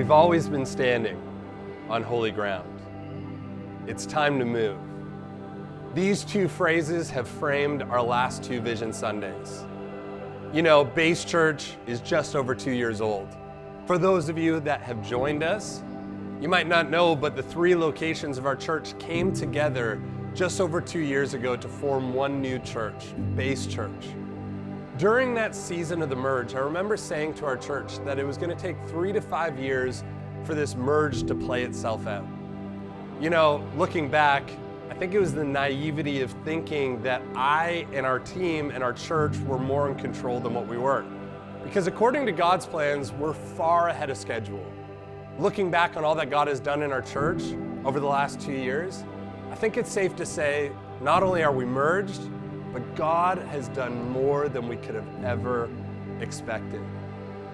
We've always been standing on holy ground. It's time to move. These two phrases have framed our last two Vision Sundays. You know, Base Church is just over 2 years old. For those of you that have joined us, you might not know, but the 3 locations of our church came together just over 2 years ago to form one new church, Base Church. During that season of the merge, I remember saying to our church that it was going to take 3 to 5 years for this merge to play itself out. You know, looking back, I think it was the naivety of thinking that I and our team and our church were more in control than what we were. Because according to God's plans, we're far ahead of schedule. Looking back on all that God has done in our church over the last 2 years, I think it's safe to say not only are we merged, but God has done more than we could have ever expected.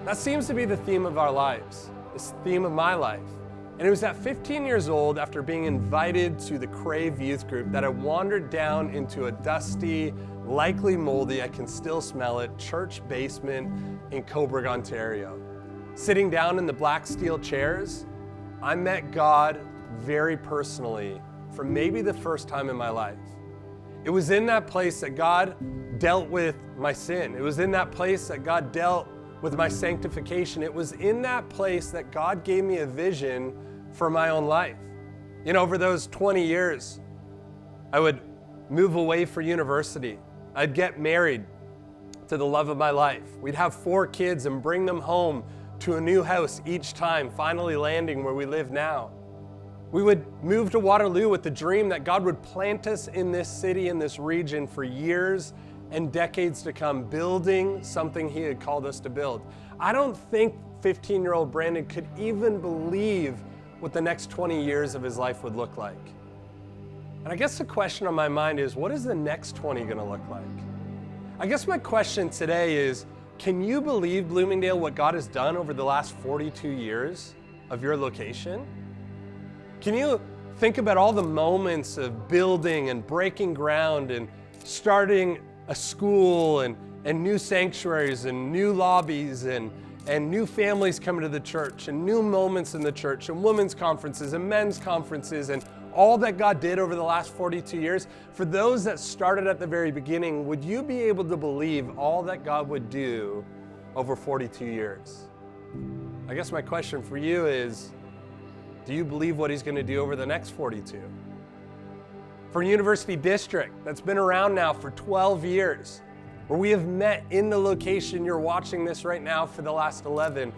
That seems to be the theme of our lives, this theme of my life. And it was at 15 years old, after being invited to the Crave youth group, that I wandered down into a dusty, likely moldy, I can still smell it, church basement in Cobourg, Ontario. Sitting down in the black steel chairs, I met God very personally for maybe the first time in my life. It was in that place that God dealt with my sin. It was in that place that God dealt with my sanctification. It was in that place that God gave me a vision for my own life. You know, over those 20 years, I would move away for university. I'd get married to the love of my life. We'd have 4 kids and bring them home to a new house each time, finally landing where we live now. We would move to Waterloo with the dream that God would plant us in this city, in this region for years and decades to come, building something He had called us to build. I don't think 15-year-old Brandon could even believe what the next 20 years of his life would look like. And I guess the question on my mind is, what is the next 20 gonna look like? I guess my question today is, can you believe, Bloomingdale, what God has done over the last 42 years of your location? Can you think about all the moments of building and breaking ground and starting a school and new sanctuaries and new lobbies and new families coming to the church and new moments in the church and women's conferences and men's conferences and all that God did over the last 42 years? For those that started at the very beginning, would you be able to believe all that God would do over 42 years? I guess my question for you is, do you believe what He's going to do over the next 42? For University District, that's been around now for 12 years, where we have met in the location you're watching this right now for the last 11,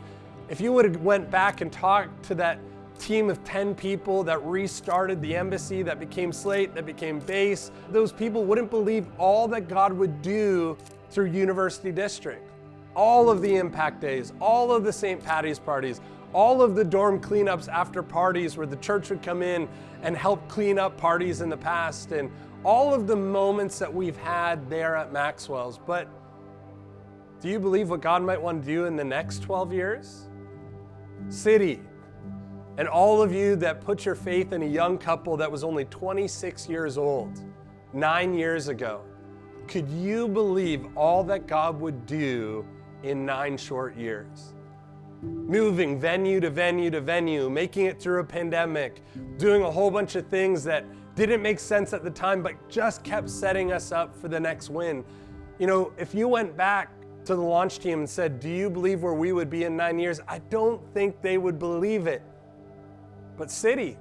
if you would have went back and talked to that team of 10 people that restarted the embassy, that became Slate, that became Base, those people wouldn't believe all that God would do through University District. All of the impact days, all of the St. Patty's parties, all of the dorm cleanups after parties where the church would come in and help clean up parties in the past, and all of the moments that we've had there at Maxwell's. But do you believe what God might want to do in the next 12 years? City, and all of you that put your faith in a young couple that was only 26 years old 9 years ago, could you believe all that God would do in 9 short years? Moving venue to venue to venue, making it through a pandemic, doing a whole bunch of things that didn't make sense at the time, but just kept setting us up for the next win. You know, if you went back to the launch team and said, do you believe where we would be in 9 years? I don't think they would believe it. But City,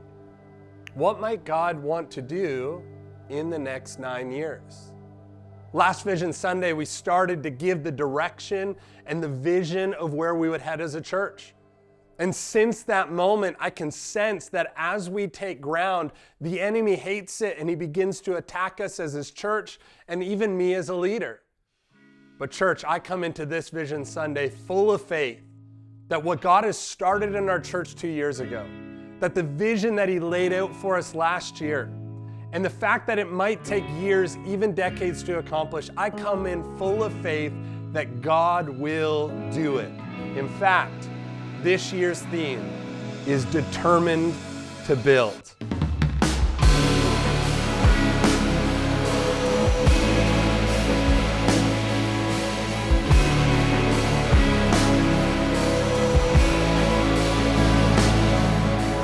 what might God want to do in the next 9 years? Last Vision Sunday, we started to give the direction and the vision of where we would head as a church. And since that moment, I can sense that as we take ground, the enemy hates it and he begins to attack us as His church and even me as a leader. But church, I come into this Vision Sunday full of faith that what God has started in our church 2 years ago, that the vision that He laid out for us last year, and the fact that it might take years, even decades to accomplish, I come in full of faith that God will do it. In fact, this year's theme is determined to build.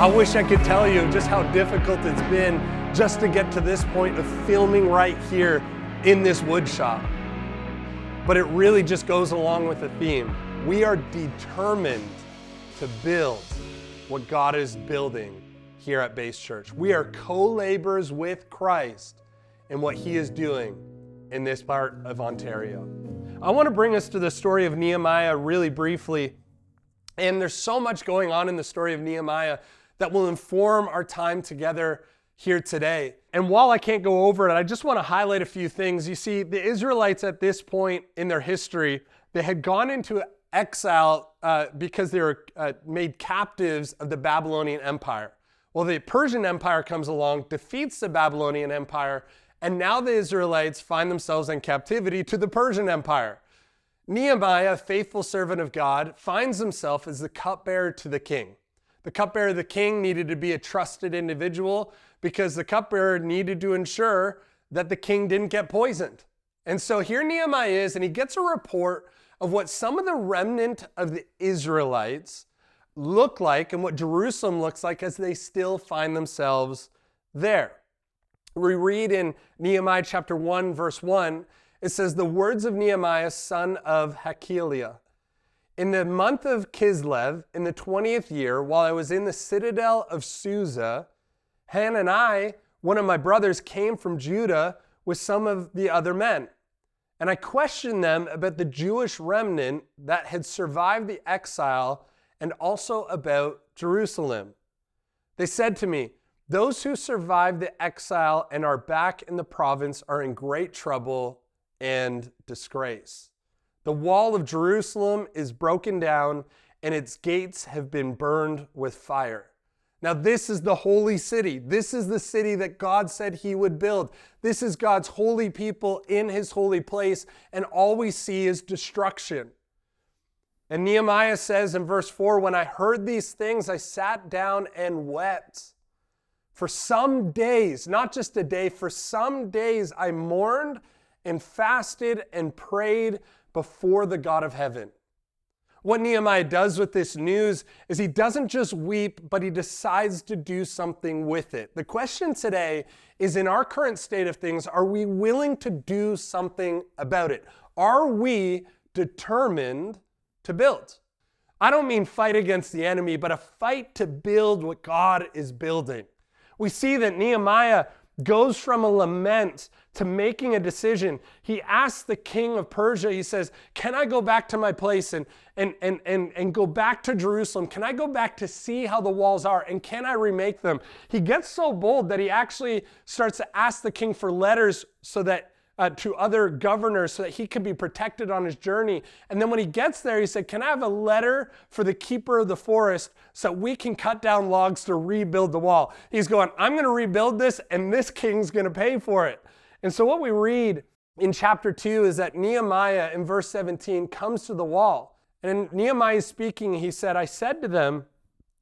I wish I could tell you just how difficult it's been just to get to this point of filming right here in this wood shop. But it really just goes along with the theme. We are determined to build what God is building here at Base Church. We are co-laborers with Christ in what He is doing in this part of Ontario. I want to bring us to the story of Nehemiah really briefly. And there's so much going on in the story of Nehemiah that will inform our time together here today. And while I can't go over it, I just want to highlight a few things. You see, the Israelites at this point in their history, they had gone into exile because they were made captives of the Babylonian Empire. Well, the Persian Empire comes along, defeats the Babylonian Empire, and now the Israelites find themselves in captivity to the Persian Empire. Nehemiah, a faithful servant of God, finds himself as the cupbearer to the king. The cupbearer of the king needed to be a trusted individual because the cupbearer needed to ensure that the king didn't get poisoned. And so here Nehemiah is, and he gets a report of what some of the remnant of the Israelites look like and what Jerusalem looks like as they still find themselves there. We read in Nehemiah chapter 1, verse 1, it says, "The words of Nehemiah, son of Hakaliah. In the month of Kislev, in the 20th year, while I was in the citadel of Susa, Hanani, one of my brothers, came from Judah with some of the other men. And I questioned them about the Jewish remnant that had survived the exile and also about Jerusalem. They said to me, 'Those who survived the exile and are back in the province are in great trouble and disgrace. The wall of Jerusalem is broken down and its gates have been burned with fire.'" Now this is the holy city. This is the city that God said He would build. This is God's holy people in His holy place, and all we see is destruction. And Nehemiah says in verse 4, "When I heard these things, I sat down and wept. For some days, not just a day, for some days I mourned and fasted and prayed before the God of heaven." What Nehemiah does with this news is he doesn't just weep, but he decides to do something with it. The question today is, in our current state of things, are we willing to do something about it? Are we determined to build? I don't mean fight against the enemy, but a fight to build what God is building. We see that Nehemiah goes from a lament to making a decision. He asks the king of Persia, he says, "Can I go back to my place and go back to Jerusalem? Can I go back to see how the walls are? And can I remake them?" He gets so bold that he actually starts to ask the king for letters so that to other governors so that he could be protected on his journey. And then when he gets there, he said, "Can I have a letter for the keeper of the forest so we can cut down logs to rebuild the wall?" He's going, "I'm going to rebuild this and this king's going to pay for it." And so what we read in chapter 2 is that Nehemiah in verse 17 comes to the wall. And Nehemiah is speaking, he said, "I said to them,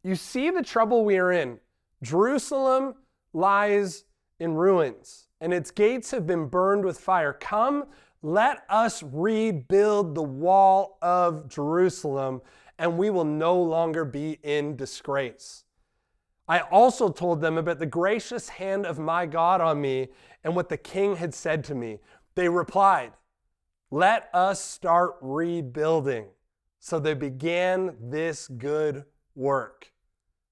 'You see the trouble we are in. Jerusalem lies in ruins, and its gates have been burned with fire. Come, let us rebuild the wall of Jerusalem, and we will no longer be in disgrace.' I also told them about the gracious hand of my God on me and what the king had said to me. They replied, 'Let us start rebuilding.' So they began this good work."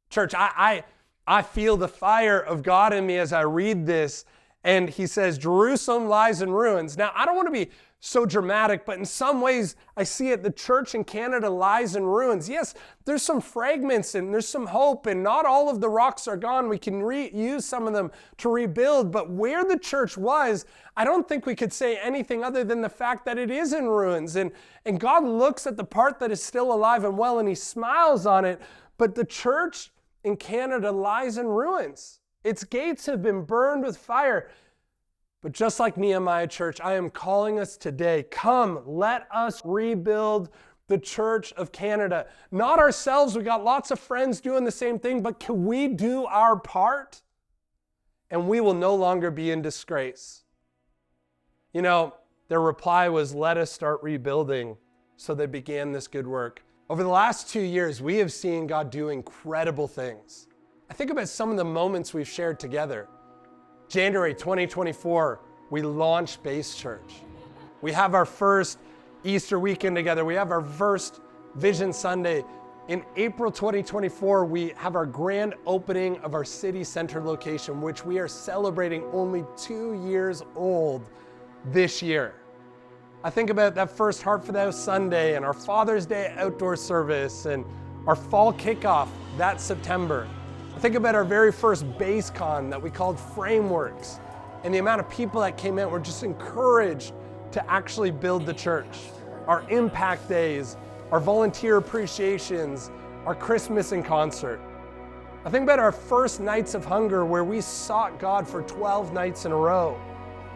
Church, I feel the fire of God in me as I read this. And he says, "Jerusalem lies in ruins." Now, I don't want to be so dramatic, but in some ways, I see it. The church in Canada lies in ruins. Yes, there's some fragments and there's some hope, and not all of the rocks are gone. We can use some of them to rebuild. But where the church was, I don't think we could say anything other than the fact that it is in ruins. And God looks at the part that is still alive and well, and He smiles on it. But the church in Canada lies in ruins. Its gates have been burned with fire. But just like Nehemiah, church, I am calling us today, come, let us rebuild the Church of Canada. Not ourselves, we got lots of friends doing the same thing, but can we do our part? And we will no longer be in disgrace. You know, their reply was, "Let us start rebuilding." So they began this good work. Over the last 2 years, we have seen God do incredible things. I think about some of the moments we've shared together. January 2024, we launched Base Church. We have our first Easter weekend together. We have our first Vision Sunday. In April 2024, we have our grand opening of our city center location, which we are celebrating only 2 years old this year. I think about that first Heart for the House Sunday and our Father's Day outdoor service and our fall kickoff that September. I think about our very first BaseCon that we called Frameworks and the amount of people that came in were just encouraged to actually build the church. Our impact days, our volunteer appreciations, our Christmas in concert. I think about our first nights of hunger where we sought God for 12 nights in a row.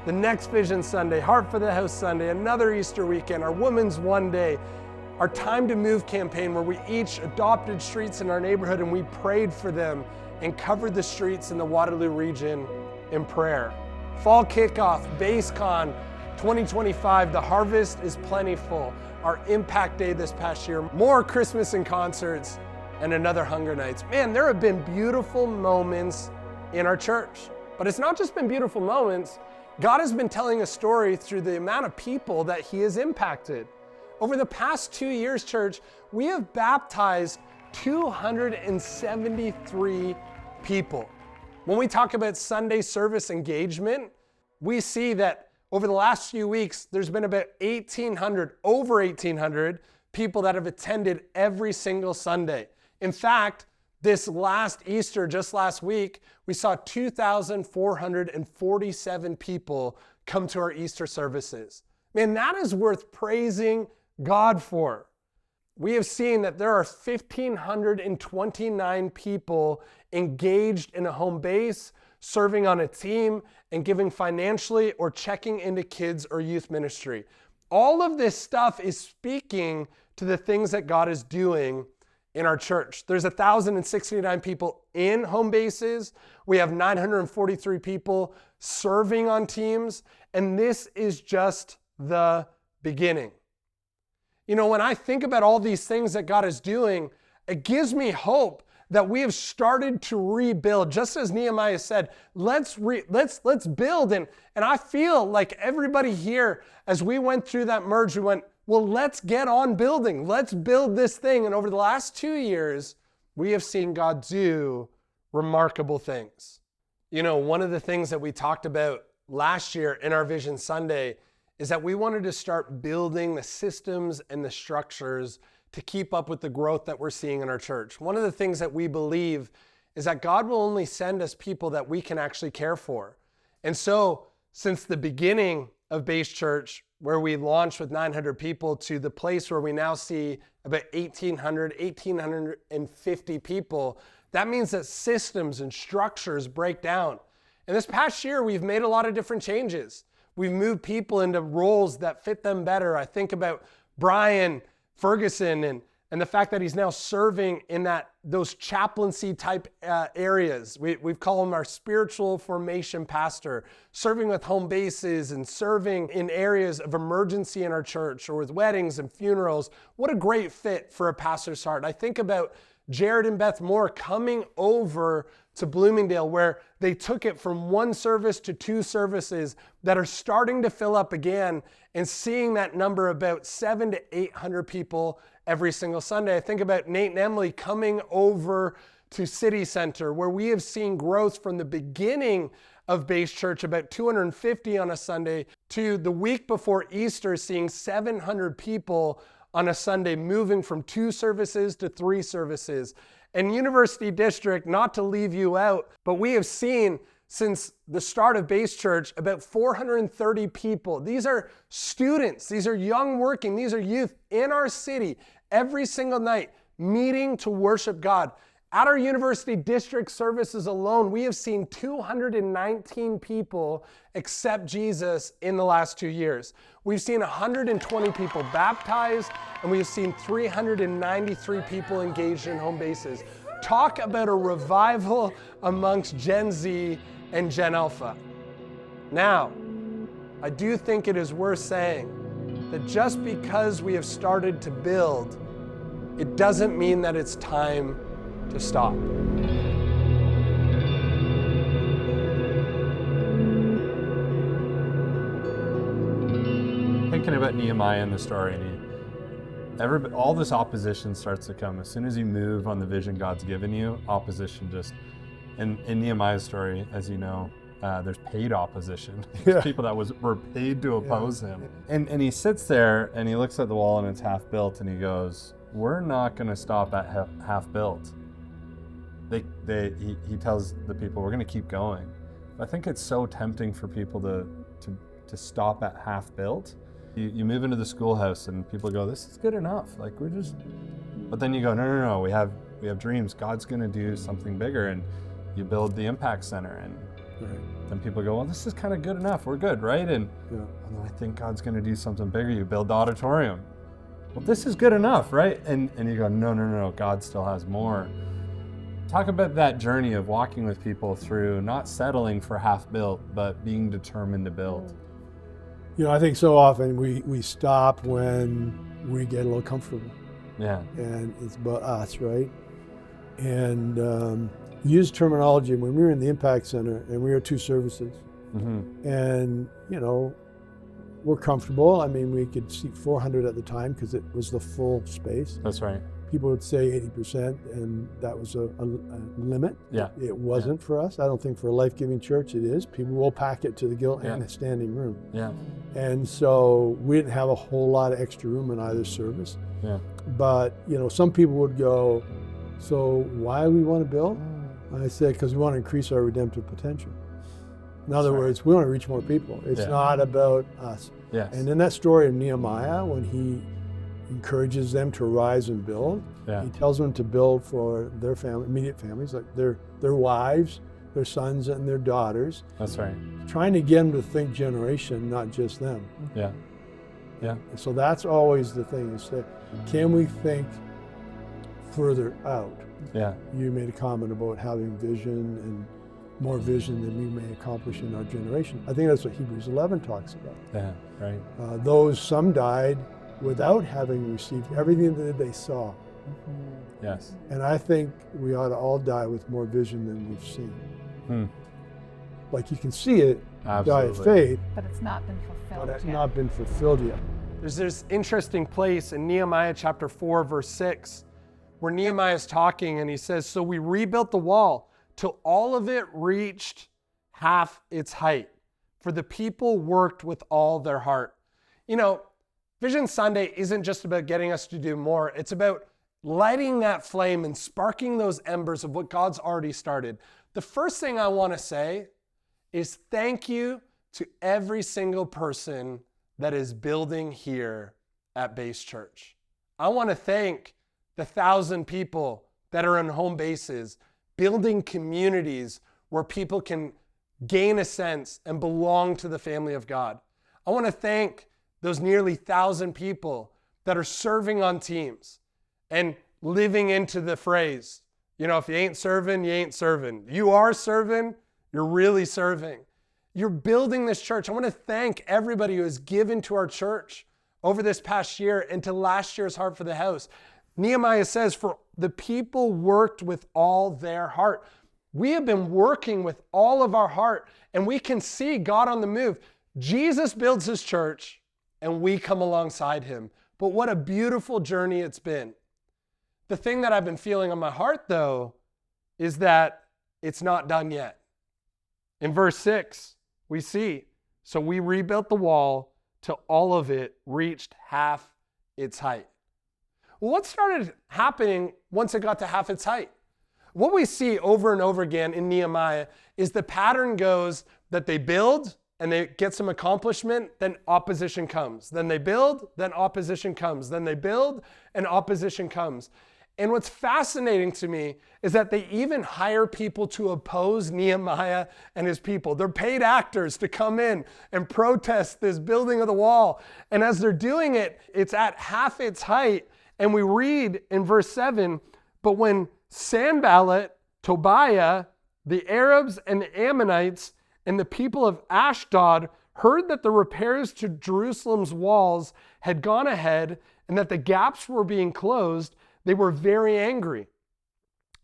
The next Vision Sunday, Heart for the House Sunday, another Easter weekend, our Women's One Day, our Time to Move campaign where we each adopted streets in our neighborhood and we prayed for them and covered the streets in the Waterloo region in prayer. Fall kickoff, BaseCon 2025, the harvest is plentiful. Our Impact Day this past year, more Christmas and concerts, and another Hunger Nights. Man, there have been beautiful moments in our church. But it's not just been beautiful moments. God has been telling a story through the amount of people that He has impacted. Over the past 2 years, church, we have baptized 273 people. When we talk about Sunday service engagement, we see that over the last few weeks, there's been about over 1,800 people that have attended every single Sunday. In fact, this last Easter, just last week, we saw 2,447 people come to our Easter services. Man, that is worth praising God for. We have seen that there are 1,529 people engaged in a Homebase, serving on a team, and giving financially or checking into kids or youth ministry. All of this stuff is speaking to the things that God is doing in our church. There's 1,069 people in home bases. We have 943 people serving on teams, and this is just the beginning. You know, when I think about all these things that God is doing, it gives me hope that we have started to rebuild. Just as Nehemiah said, let's build. And I feel like everybody here, as we went through that merge, we went, well, let's get on building. Let's build this thing. And over the last 2 years, we have seen God do remarkable things. You know, one of the things that we talked about last year in our Vision Sunday is that we wanted to start building the systems and the structures to keep up with the growth that we're seeing in our church. One of the things that we believe is that God will only send us people that we can actually care for. And so, since the beginning of Base Church, where we launched with 900 people, to the place where we now see about 1,850 people, that means that systems and structures break down. And this past year, we've made a lot of different changes. We've moved people into roles that fit them better. I think about Brian Ferguson and the fact that he's now serving in those chaplaincy type areas. We've called him our spiritual formation pastor, serving with home bases and serving in areas of emergency in our church or with weddings and funerals. What a great fit for a pastor's heart. I think about Jared and Beth Moore coming over to Bloomingdale, where they took it from 1 service to 2 services that are starting to fill up again, and seeing that number about 700 to 800 people every single Sunday. I think about Nate and Emily coming over to City Center, where we have seen growth from the beginning of Base Church, about 250 on a Sunday, to the week before Easter, seeing 700 people on a Sunday, moving from 2 services to 3 services. And University District, not to leave you out, but we have seen since the start of Base Church about 430 people. These are students, these are young working, these are youth in our city every single night meeting to worship God. At our University District services alone, we have seen 219 people accept Jesus in the last 2 years. We've seen 120 people baptized, and we've seen 393 people engaged in home bases. Talk about a revival amongst Gen Z and Gen Alpha. Now, I do think it is worth saying that just because we have started to build, it doesn't mean that it's time to stop. about Nehemiah in the story, and all this opposition starts to come. As soon as you move on the vision God's given you, opposition just, in Nehemiah's story, as you know, there's paid opposition. There's people that were paid to oppose him. And he sits there and he looks at the wall and it's half built and he goes, we're not going to stop at half built. He tells the people, we're going to keep going. I think it's so tempting for people to stop at half built. You move into the schoolhouse and people go, this is good enough. Like but then you go, no, we have dreams. God's going to do something bigger, and you build the impact center, and then people go, well, this is kind of good enough. We're good, right? And then I think God's going to do something bigger. You build the auditorium. Well, this is good enough, right? And you go, no, God still has more. Talk about that journey of walking with people through not settling for half built, but being determined to build. I think so often we stop when we get a little comfortable. Yeah. And it's about us, right? And use terminology when we were in the Impact Center and we were 2 services. Mm-hmm. And, we're comfortable. I mean, we could seat 400 at the time because it was the full space. That's right. People would say 80%, and that was a limit. Yeah. It wasn't for us. I don't think for a life-giving church it is. People will pack it to the gilt and a standing room. Yeah. And so we didn't have a whole lot of extra room in either service. Yeah. But, some people would go, so why do we want to build? And I said, because we want to increase our redemptive potential. In other words, we want to reach more people. It's not about us. Yes. And in that story of Nehemiah, when he encourages them to rise and build, he tells them to build for their family, immediate families, like their wives, their sons, and their daughters. That's right. Trying to get them to think generation, not just them. Yeah. Yeah. So that's always the thing, is that can we think further out? Yeah. You made a comment about having vision and more vision than we may accomplish in our generation. I think that's what Hebrews 11 talks about. Yeah, right. Some died without having received everything that they saw. Mm-hmm. Yes. And I think we ought to all die with more vision than we've seen. Like you can see it, die of faith, but it's not been fulfilled. But it's not been fulfilled yet. There's this interesting place in Nehemiah chapter 4, verse 6, where Nehemiah is talking and he says, so we rebuilt the wall till all of it reached half its height, for the people worked with all their heart. Vision Sunday isn't just about getting us to do more. It's about lighting that flame and sparking those embers of what God's already started. The first thing I want to say is thank you to every single person that is building here at Base Church. I want to thank the 1,000 people that are in home bases, building communities where people can gain a sense and belong to the family of God. I want to thank those nearly 1,000 people that are serving on teams and living into the phrase, if you ain't serving, you ain't serving. You are serving, you're really serving. You're building this church. I want to thank everybody who has given to our church over this past year and to last year's Heart for the House. Nehemiah says, for the people worked with all their heart. We have been working with all of our heart, and we can see God on the move. Jesus builds his church, and we come alongside him. But what a beautiful journey it's been. The thing that I've been feeling on my heart, though, is that it's not done yet. In verse 6, we see, so we rebuilt the wall till all of it reached half its height. Well, what started happening once it got to half its height? What we see over and over again in Nehemiah is the pattern goes that they build and they get some accomplishment, then opposition comes. Then they build, then opposition comes. Then they build and opposition comes. And what's fascinating to me is that they even hire people to oppose Nehemiah and his people. They're paid actors to come in and protest this building of the wall. And as they're doing it, it's at half its height. And we read in verse 7, but when Sanballat, Tobiah, the Arabs and the Ammonites and the people of Ashdod heard that the repairs to Jerusalem's walls had gone ahead and that the gaps were being closed, they were very angry.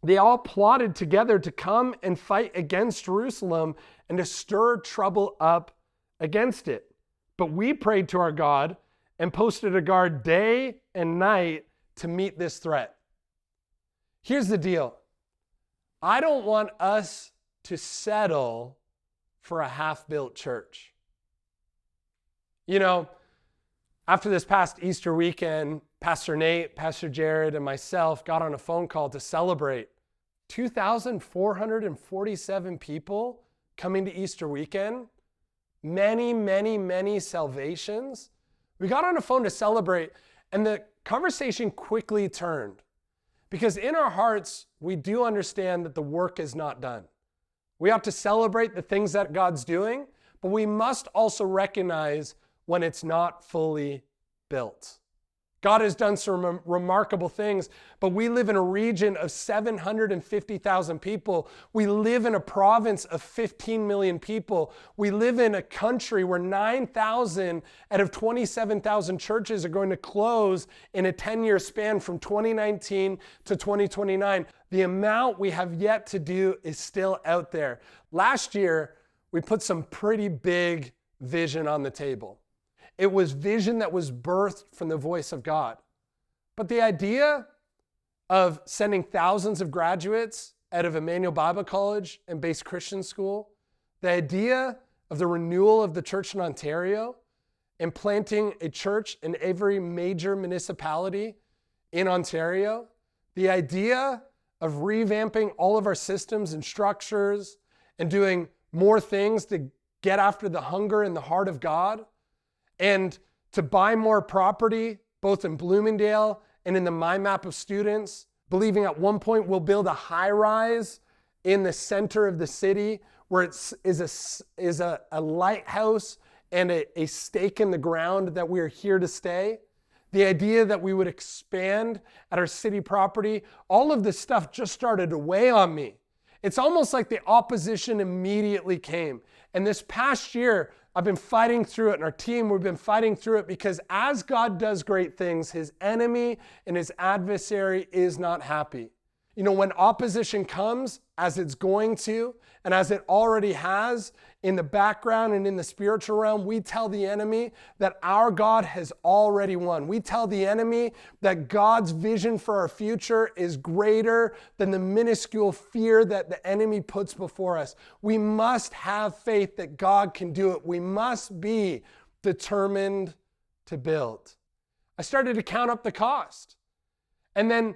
They all plotted together to come and fight against Jerusalem and to stir trouble up against it. But we prayed to our God, and posted a guard day and night to meet this threat. Here's the deal. I don't want us to settle for a half-built church. You know, after this past Easter weekend, Pastor Nate, Pastor Jared, and myself got on a phone call to celebrate 2,447 people coming to Easter weekend. Many, many, many salvations. We got on a phone to celebrate, and the conversation quickly turned. Because in our hearts, we do understand that the work is not done. We ought to celebrate the things that God's doing, but we must also recognize when it's not fully built. God has done some remarkable things, but we live in a region of 750,000 people. We live in a province of 15 million people. We live in a country where 9,000 out of 27,000 churches are going to close in a 10-year span from 2019 to 2029. The amount we have yet to do is still out there. Last year, we put some pretty big vision on the table. It was vision that was birthed from the voice of God. But the idea of sending thousands of graduates out of Emmanuel Bible College and Base Christian School, the idea of the renewal of the church in Ontario and planting a church in every major municipality in Ontario, the idea of revamping all of our systems and structures and doing more things to get after the hunger in the heart of God, and to buy more property, both in Bloomingdale and in the My Map of Students, believing at one point we'll build a high-rise in the center of the city where it is a lighthouse and a stake in the ground that we are here to stay. The idea that we would expand at our city property, all of this stuff just started to weigh on me. It's almost like the opposition immediately came. And this past year, I've been fighting through it, and our team, we've been fighting through it because as God does great things, his enemy and his adversary is not happy. You know, when opposition comes, as it's going to, and as it already has in the background and in the spiritual realm, we tell the enemy that our God has already won. We tell the enemy that God's vision for our future is greater than the minuscule fear that the enemy puts before us. We must have faith that God can do it. We must be determined to build. I started to count up the cost. And then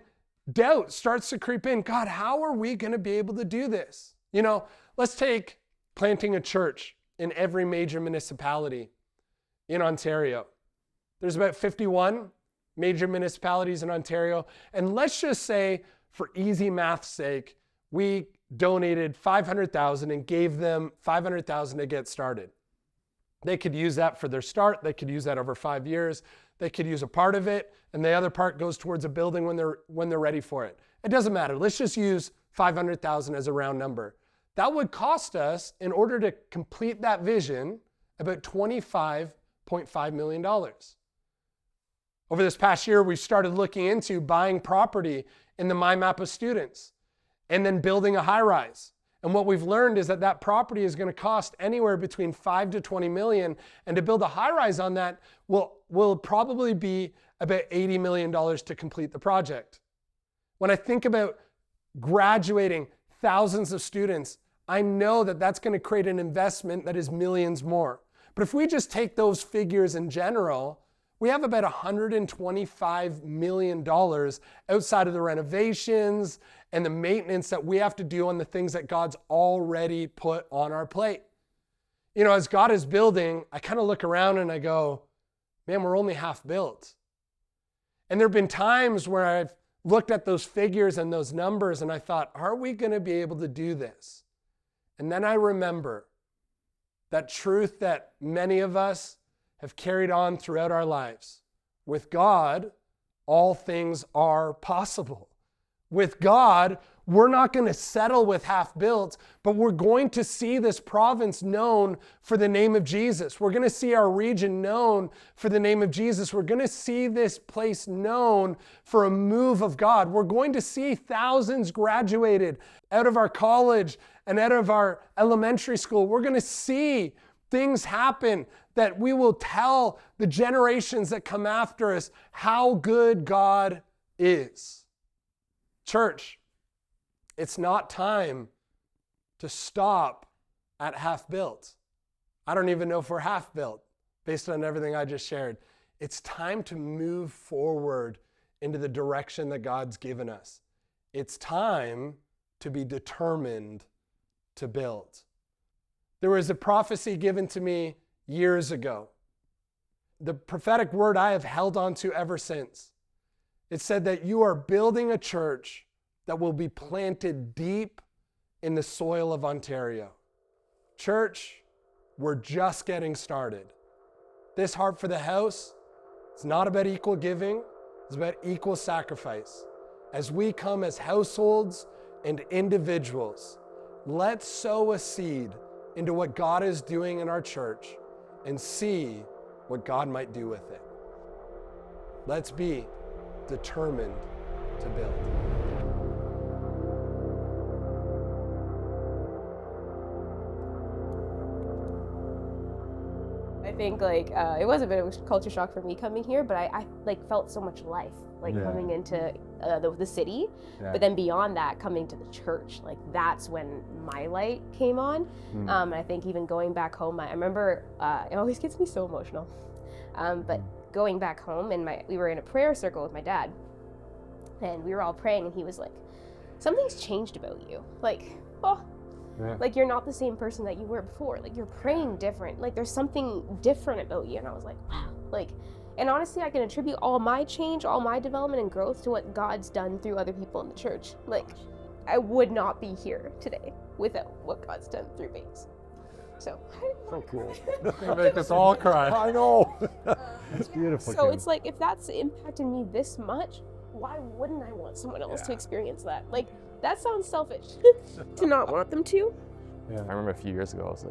doubt starts to creep in. God, how are we going to be able to do this? You know, let's take planting a church in every major municipality in Ontario. There's about 51 major municipalities in Ontario. And let's just say, for easy math's sake, we donated $500,000 and gave them $500,000 to get started. They could use that for their start. They could use that over 5 years. They could use a part of it, and the other part goes towards a building when they're ready for it. It doesn't matter. Let's just use $500,000 as a round number. That would cost us, in order to complete that vision, about $25.5 million. Over this past year, we started looking into buying property in the My Map of Students and then building a high-rise. And what we've learned is that that property is going to cost anywhere between $5 to $20 million. And to build a high-rise on that will probably be about $80 million to complete the project. When I think about graduating thousands of students, I know that that's going to create an investment that is millions more. But if we just take those figures in general, we have about $125 million outside of the renovations and the maintenance that we have to do on the things that God's already put on our plate. You know, as God is building, I kind of look around and I go, man, we're only half built. And there have been times where I've looked at those figures and those numbers and I thought, are we going to be able to do this? And then I remember that truth that many of us have carried on throughout our lives. With God, all things are possible. With God, we're not going to settle with half-built, but we're going to see this province known for the name of Jesus. We're going to see our region known for the name of Jesus. We're going to see this place known for a move of God. We're going to see thousands graduated out of our college and out of our elementary school. We're going to see things happen that we will tell the generations that come after us how good God is. Church, it's not time to stop at half built. I don't even know if we're half built based on everything I just shared. It's time to move forward into the direction that God's given us. It's time to be determined to build. There was a prophecy given to me years ago. The prophetic word I have held on to ever since. It said that you are building a church that will be planted deep in the soil of Ontario. Church, we're just getting started. This Heart for the House, it's not about equal giving, it's about equal sacrifice. As we come as households and individuals, let's sow a seed into what God is doing in our church and see what God might do with it. Let's be determined to build. I think it was a bit of a culture shock for me coming here, but I felt so much life coming into the city. Yeah. But then beyond that, coming to the church, that's when my light came on. And I think even going back home, I remember it always gets me so emotional. But going back home, and we were in a prayer circle with my dad, and we were all praying, and he was like, "Something's changed about you." You're not the same person that you were before. You're praying different. There's something different about you. And I was like, wow. And honestly, I can attribute all my change, all my development and growth to what God's done through other people in the church. I would not be here today without what God's done through Base. So cool. You make us all cry. I know. That's beautiful. So it's if that's impacted me this much, why wouldn't I want someone else to experience that? That sounds selfish to not want them to. Yeah. I remember a few years ago, I was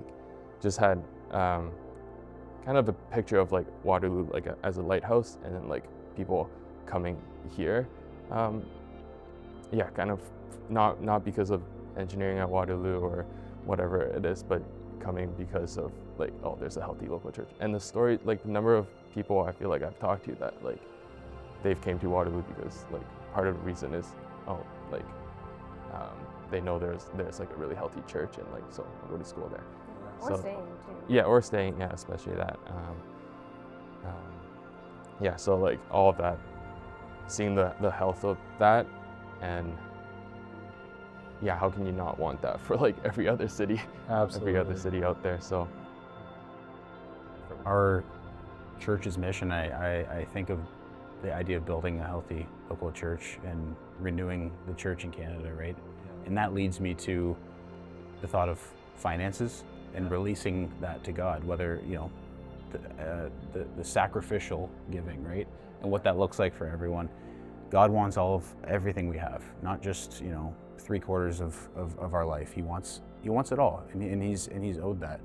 just had kind of a picture of Waterloo as a lighthouse, and then people coming here. Kind of not because of engineering at Waterloo or whatever it is, but coming because of there's a healthy local church. And the story, the number of people I feel I've talked to that they've came to Waterloo because part of the reason is they know there's a really healthy church, and so I'll go to school there. Or staying too. Yeah, or staying, especially that. So all of that, seeing the health of that, and how can you not want that for every other city? Absolutely. Every other city out there. So our church's mission, I think of the idea of building a healthy local church and renewing the church in Canada, right? And that leads me to the thought of finances and releasing that to God, whether, the sacrificial giving, right? And what that looks like for everyone. God wants everything we have, not just, 3/4 of our life. He wants it all, and he's owed that.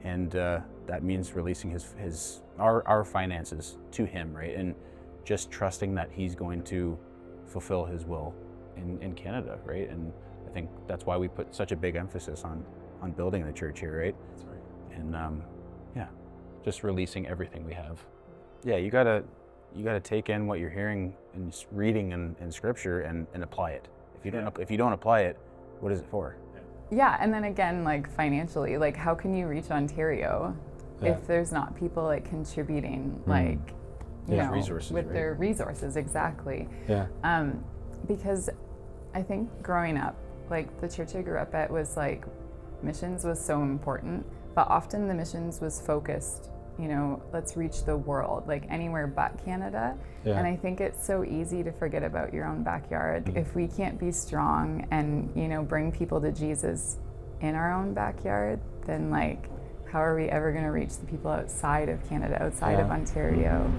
And that means releasing our finances to him, right? And just trusting that he's going to fulfill his will in Canada, right? And I think that's why we put such a big emphasis on building the church here, right? That's right. And just releasing everything we have. Yeah, you gotta take in what you're hearing and reading in Scripture and apply it. If you don't apply it, what is it for? Yeah, and then again, financially, how can you reach Ontario if there's not people contributing, resources, with right? their resources, exactly. Yeah. Because I think growing up, the church I grew up at was missions was so important, but often the missions was focused, let's reach the world, anywhere but Canada. Yeah. And I think it's so easy to forget about your own backyard. Mm-hmm. If we can't be strong and, bring people to Jesus in our own backyard, then how are we ever going to reach the people outside of Canada, outside of Ontario?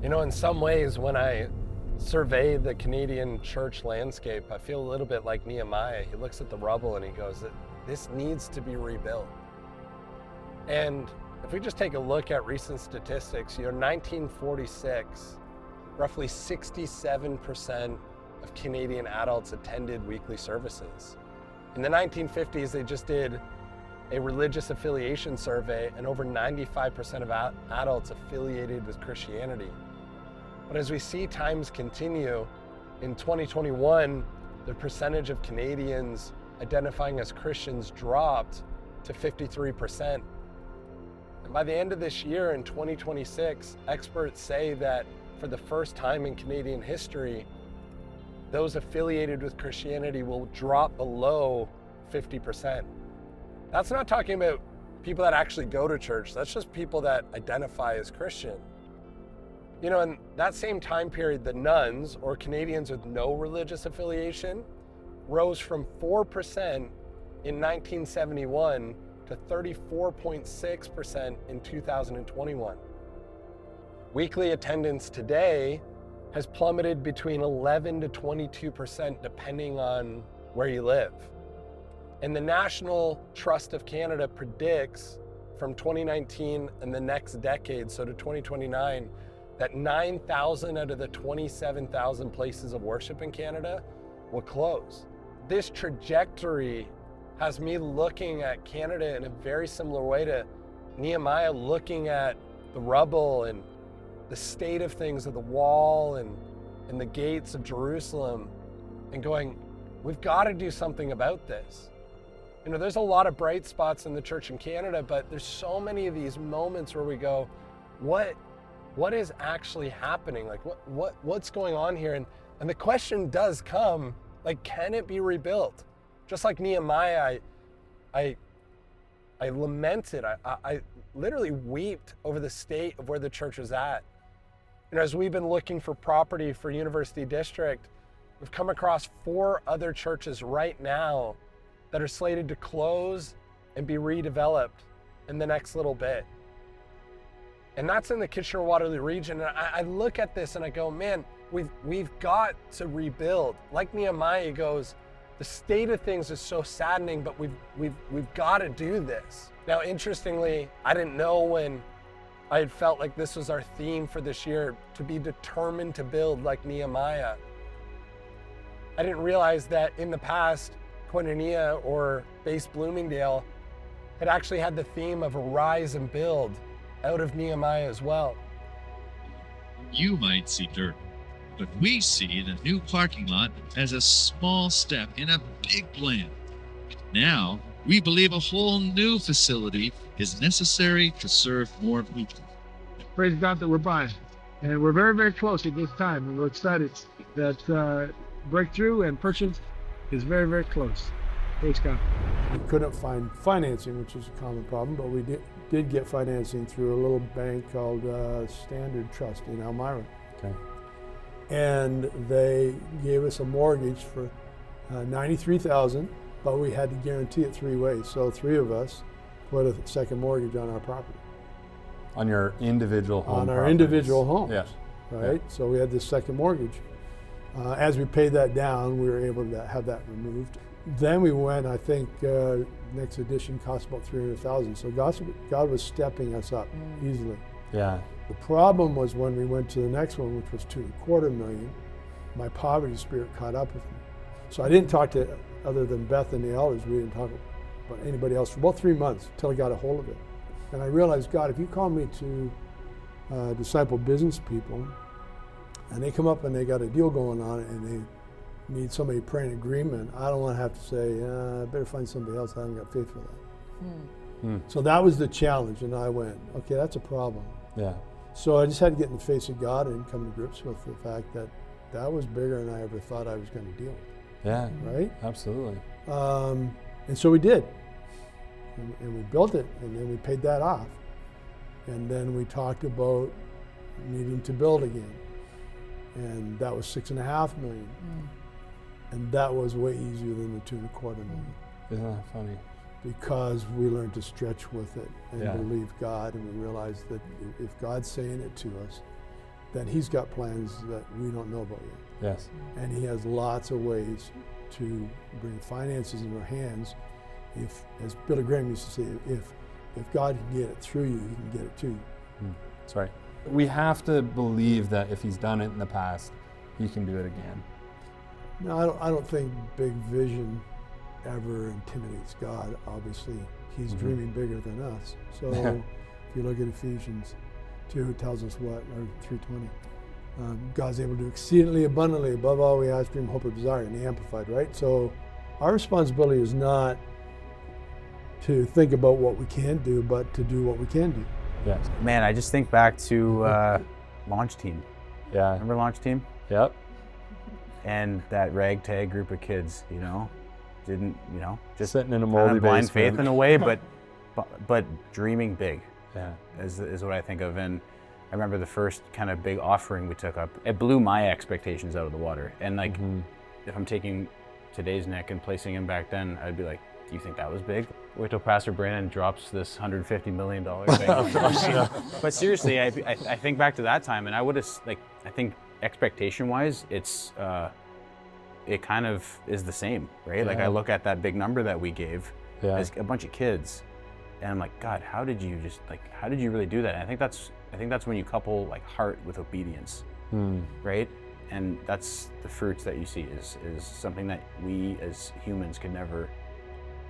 In some ways, when I survey the Canadian church landscape, I feel a little bit like Nehemiah. He looks at the rubble and he goes, this needs to be rebuilt. And if we just take a look at recent statistics, 1946, roughly 67% of Canadian adults attended weekly services. In the 1950s, they just did a religious affiliation survey, and over 95% of adults affiliated with Christianity. But as we see times continue, in 2021, the percentage of Canadians identifying as Christians dropped to 53%. And by the end of this year, in 2026, experts say that for the first time in Canadian history, those affiliated with Christianity will drop below 50%. That's not talking about people that actually go to church. That's just people that identify as Christian. In that same time period, the nones, or Canadians with no religious affiliation, rose from 4% in 1971 to 34.6% in 2021. Weekly attendance today has plummeted between 11 to 22% depending on where you live. And the National Trust of Canada predicts from 2019 and the next decade, so to 2029, that 9,000 out of the 27,000 places of worship in Canada will close. This trajectory has me looking at Canada in a very similar way to Nehemiah looking at the rubble and the state of things of the wall and the gates of Jerusalem and going, we've got to do something about this. There's a lot of bright spots in the church in Canada, but there's so many of these moments where we go, what is actually happening? Like what's going on here? And the question does come, like, can it be rebuilt? Just like Nehemiah, I lamented, I literally wept over the state of where the church was at. As we've been looking for property for University District, we've come across 4 other churches right now that are slated to close and be redeveloped in the next little bit. And that's in the Kitchener-Waterloo region. And I look at this and I go, man, we've got to rebuild. Like Nehemiah goes, the state of things is so saddening, but we've got to do this. Now, interestingly, I didn't know when I had felt like this was our theme for this year, to be determined to build like Nehemiah. I didn't realize that in the past, Koinonia or Base Bloomingdale had actually had the theme of arise and build out of Nehemiah as well. You might see dirt, but we see the new parking lot as a small step in a big plan. Now, we believe a whole new facility is necessary to serve more people. Praise God that we're buying. And we're very, very close at this time. And we're excited that breakthrough and purchase is very, very close. Praise God. We couldn't find financing, which is a common problem, but we did get financing through a little bank called Standard Trust in Elmira. Okay. And they gave us a mortgage for $93,000, but we had to guarantee it 3 ways. So 3 of us put a second mortgage on our property. On your individual home. On our properties. individual homes. Yeah. Right? Yeah. So we had this second mortgage. As we paid that down, we were able to have that removed. Then we went, I think, next edition cost about $300,000. So God was stepping us up easily. Yeah. The problem was when we went to the next one, which was $2.25 million, my poverty spirit caught up with me. So I didn't talk to, other than Beth and the elders, we didn't talk about anybody else for about 3 months until I got a hold of it. And I realized, God, if you call me to disciple business people, and they come up and they got a deal going on and they need somebody to pray in agreement, I don't want to have to say, I better find somebody else. I haven't got faith for that. So that was the challenge, and I went, okay, that's a problem. Yeah. So I just had to get in the face of God and come to grips with the fact that that was bigger than I ever thought I was going to deal with. Yeah. Right? Absolutely. And so we did. And we built it, and then we paid that off. And then we talked about needing to build again. And that was $6.5 million. And that was way easier than the $2.25 million. Isn't that funny? Because we learned to stretch with it and Yeah. believe God, and we realized that if God's saying it to us, then He's got plans that we don't know about yet. Yes. And He has lots of ways to bring finances in our hands. If, as Billy Graham used to say, if if God can get it through you, He can get it to you. That's right. We have to believe that if He's done it in the past, He can do it again. No, I don't think big vision ever intimidates God. Obviously, He's dreaming bigger than us. So if you look at Ephesians 2, it tells us what, or 3:20. God's able to do exceedingly abundantly above all we ask, dream, hope, or desire, in the Amplified, right? So our responsibility is not to think about what we can't do, but to do what we can do. Yes. Man, I just think back to Launch Team. Yeah. Remember Launch Team? Yep. And that ragtag group of kids, didn't, just sitting in a kind moldy of blind basement. faith in a way, but dreaming big. Yeah. Is what I think of. And I remember the first kind of big offering we took up, it blew my expectations out of the water. And like, if I'm taking today's Nick and placing him back then, I'd be like, do you think that was big? Wait till Pastor Brandon drops this $150 million thing. But seriously, I think back to that time, and I would have, I think expectation-wise, it kind of is the same, right? Yeah. Like I look at that big number that we gave as a bunch of kids, and I'm like, God, how did you really do that? And I think that's when you couple like heart with obedience, right? And that's the fruits that you see is something that we as humans can never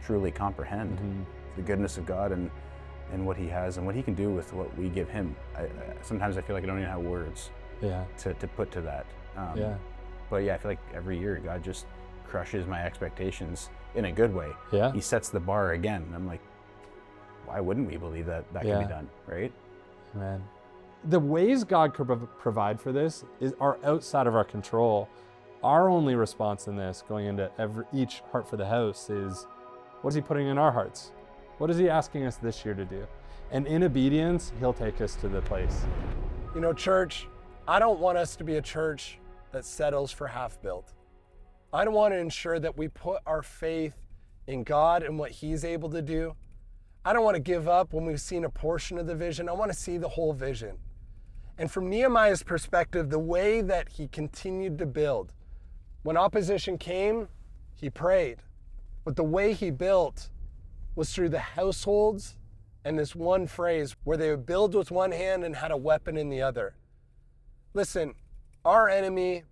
truly comprehend. The goodness of God and what He has and what He can do with what we give Him. Sometimes I feel like I don't even have words to put to that. But yeah, I feel like every year God just crushes my expectations in a good way. Yeah. He sets the bar again. And I'm like, why wouldn't we believe that can be done, right? Man. The ways God could provide for this are outside of our control. Our only response in this, going into each Heart for the House, is what is He putting in our hearts? What is He asking us this year to do? And in obedience, He'll take us to the place. Church, I don't want us to be a church that settles for half-built. I want to ensure that we put our faith in God and what He's able to do. I don't want to give up when we've seen a portion of the vision. I want to see the whole vision. And from Nehemiah's perspective, the way that he continued to build, when opposition came, he prayed. But the way he built was through the households and this one phrase where they would build with one hand and had a weapon in the other. Listen, our enemy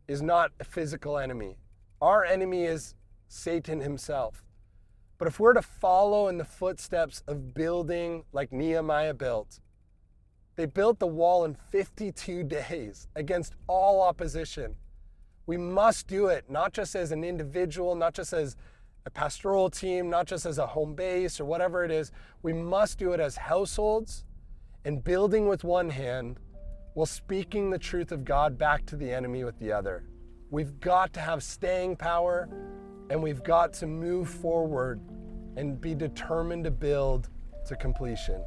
is not a physical enemy. Our enemy is Satan himself. But if we're to follow in the footsteps of building like Nehemiah built, they built the wall in 52 days against all opposition. We must do it, not just as an individual, not just as a pastoral team, not just as a home base or whatever it is. We must do it as households and building with one hand while speaking the truth of God back to the enemy with the other. We've got to have staying power, and we've got to move forward and be determined to build to completion.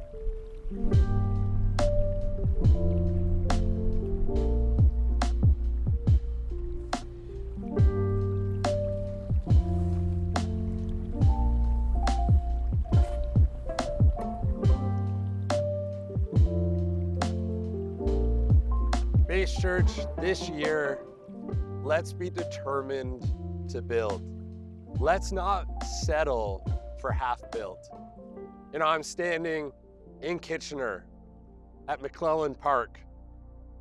Base Church, this year, let's be determined to build. Let's not settle for half-built. I'm standing in Kitchener at McClellan Park.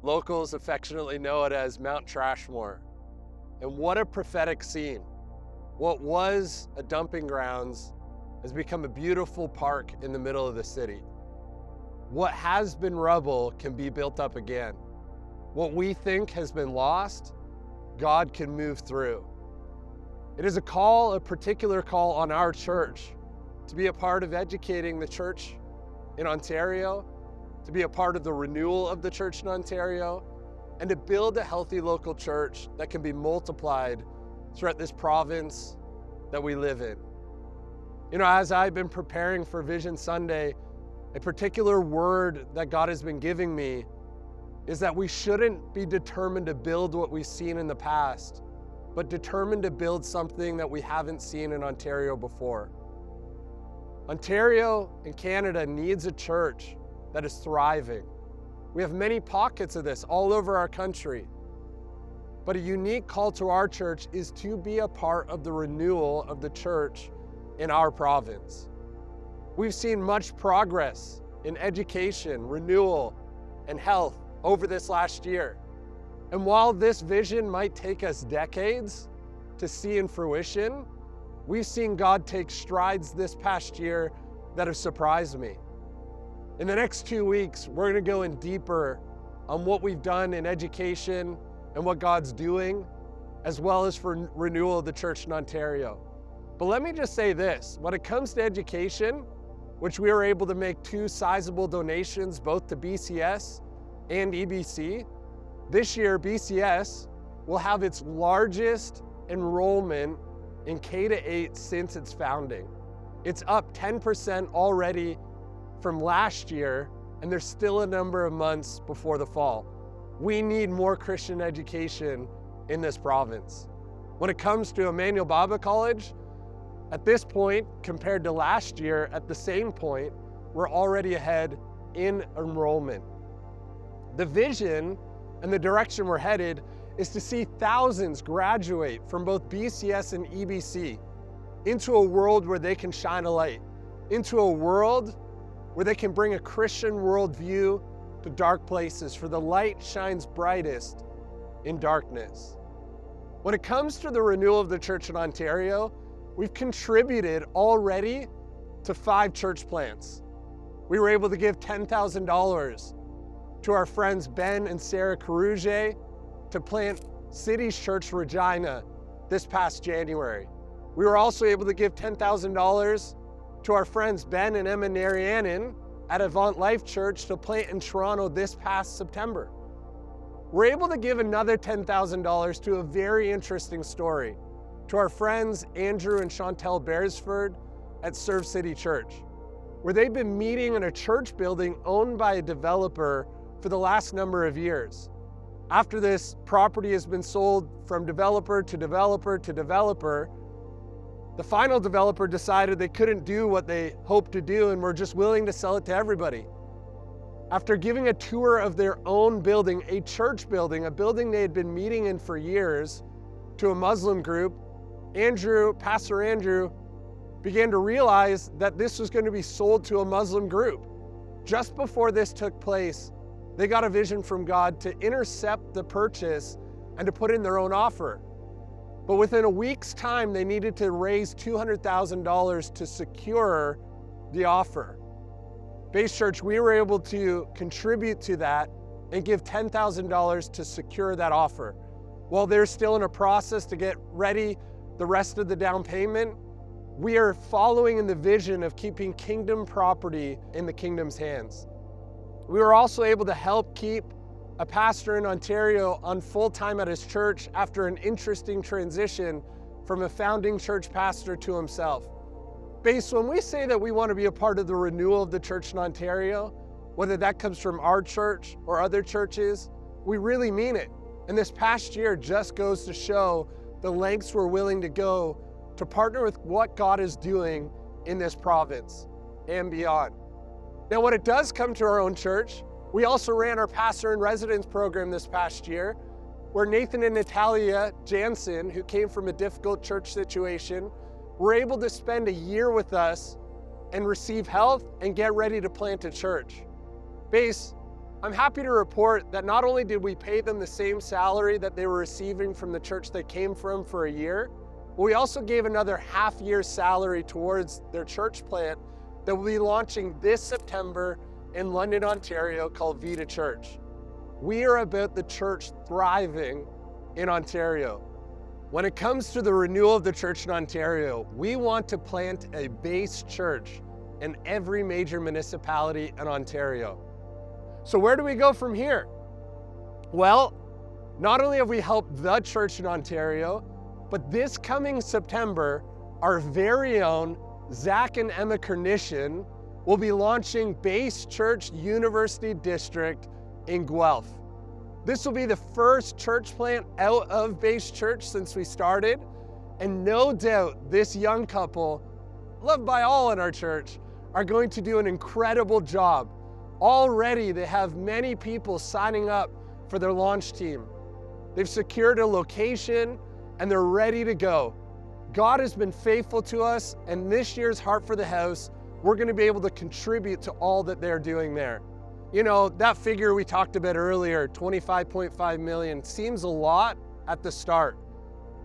Locals affectionately know it as Mount Trashmore. And what a prophetic scene. What was a dumping grounds has become a beautiful park in the middle of the city. What has been rubble can be built up again. What we think has been lost, God can move through. It is a particular call on our church to be a part of educating the church in Ontario, to be a part of the renewal of the church in Ontario, and to build a healthy local church that can be multiplied throughout this province that we live in. As I've been preparing for Vision Sunday, a particular word that God has been giving me is that we shouldn't be determined to build what we've seen in the past, but determined to build something that we haven't seen in Ontario before. Ontario and Canada needs a church that is thriving. We have many pockets of this all over our country, but a unique call to our church is to be a part of the renewal of the church in our province. We've seen much progress in education, renewal, and health over this last year. And while this vision might take us decades to see in fruition, we've seen God take strides this past year that have surprised me. In the next 2 weeks, we're going to go in deeper on what we've done in education and what God's doing, as well as for renewal of the church in Ontario. But let me just say this, when it comes to education, which we were able to make 2 sizable donations, both to BCS and EBC, this year BCS will have its largest enrollment in K-8 since its founding. It's up 10% already from last year, and there's still a number of months before the fall. We need more Christian education in this province. When it comes to Emmanuel Bible College, at this point, compared to last year, at the same point, we're already ahead in enrollment. The vision and the direction we're headed is to see thousands graduate from both BCS and EBC into a world where they can shine a light, into a world where they can bring a Christian worldview to dark places, for the light shines brightest in darkness. When it comes to the renewal of the church in Ontario, we've contributed already to 5 church plants. We were able to give $10,000 to our friends Ben and Sarah Carouge to plant City's Church Regina this past January. We were also able to give $10,000 to our friends Ben and Emma Narianen at Avant Life Church to plant in Toronto this past September. We're able to give another $10,000 to a very interesting story, to our friends Andrew and Chantel Beresford at Serve City Church, where they've been meeting in a church building owned by a developer for the last number of years. After this property has been sold from developer to developer to developer, the final developer decided they couldn't do what they hoped to do and were just willing to sell it to everybody. After giving a tour of their own building, a church building, a building they had been meeting in for years, to a Muslim group, Pastor Andrew, began to realize that this was going to be sold to a Muslim group. Just before this took place, they got a vision from God to intercept the purchase and to put in their own offer. But within a week's time, they needed to raise $200,000 to secure the offer. Base Church, we were able to contribute to that and give $10,000 to secure that offer. While they're still in a process to get ready the rest of the down payment, we are following in the vision of keeping kingdom property in the kingdom's hands. We were also able to help keep a pastor in Ontario on full-time at his church after an interesting transition from a founding church pastor to himself. Base, when we say that we want to be a part of the renewal of the church in Ontario, whether that comes from our church or other churches, we really mean it. And this past year just goes to show the lengths we're willing to go to partner with what God is doing in this province and beyond. Now, when it does come to our own church, we also ran our pastor in residence program this past year, where Nathan and Natalia Jansen, who came from a difficult church situation, were able to spend a year with us and receive health and get ready to plant a church. Base, I'm happy to report that not only did we pay them the same salary that they were receiving from the church they came from for a year, but we also gave another half-year salary towards their church plant that will be launching this September in London, Ontario, called Vita Church. We are about the church thriving in Ontario. When it comes to the renewal of the church in Ontario, we want to plant a base church in every major municipality in Ontario. So where do we go from here? Well, not only have we helped the church in Ontario, but this coming September, our very own Zach and Emma Kernician will be launching Base Church University District in Guelph. This will be the first church plant out of Base Church since we started, and no doubt this young couple, loved by all in our church, are going to do an incredible job. Already they have many people signing up for their launch team. They've secured a location and they're ready to go. God has been faithful to us, and this year's Heart for the House we're going to be able to contribute to all that they're doing there. You know, that figure we talked about earlier, 25.5 million, seems a lot at the start.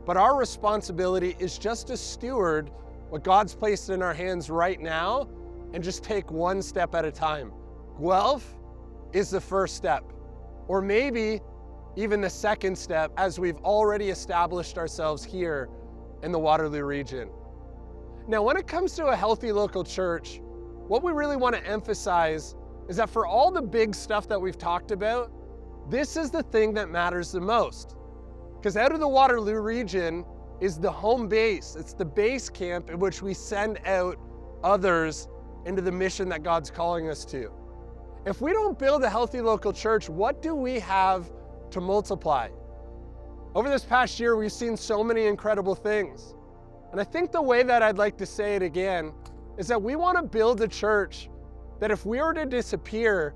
But our responsibility is just to steward what God's placed in our hands right now and just take one step at a time. Guelph is the first step, or maybe even the second step, as we've already established ourselves here in the Waterloo region. Now, when it comes to a healthy local church, what we really want to emphasize is that for all the big stuff that we've talked about, this is the thing that matters the most. Because out of the Waterloo region is the home base. It's the base camp in which we send out others into the mission that God's calling us to. If we don't build a healthy local church, what do we have to multiply? Over this past year, we've seen so many incredible things. And I think the way that I'd like to say it again is that we want to build a church that if we were to disappear,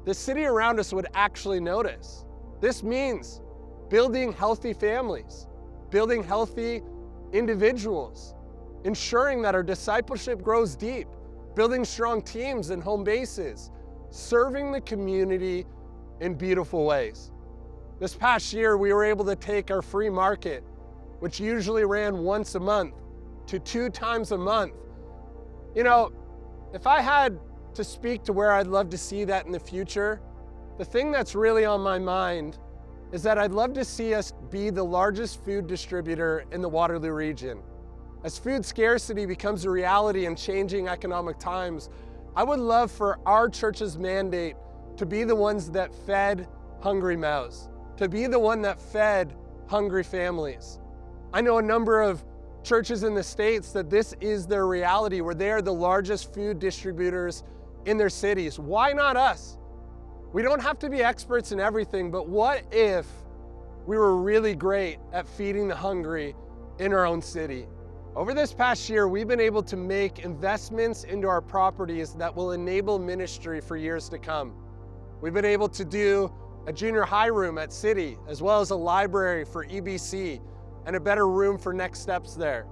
the city around us would actually notice. This means building healthy families, building healthy individuals, ensuring that our discipleship grows deep, building strong teams and home bases, serving the community in beautiful ways. This past year, we were able to take our free market, which usually ran once a month, to 2 times a month. You know, if I had to speak to where I'd love to see that in the future, the thing that's really on my mind is that I'd love to see us be the largest food distributor in the Waterloo region. As food scarcity becomes a reality in changing economic times, I would love for our church's mandate to be the ones that fed hungry mouths, to be the one that fed hungry families. I know a number of churches in the States that this is their reality, where they are the largest food distributors in their cities. Why not us? We don't have to be experts in everything, but what if we were really great at feeding the hungry in our own city? Over this past year, we've been able to make investments into our properties that will enable ministry for years to come. We've been able to do a junior high room at City, as well as a library for EBC and a better room for Next Steps there.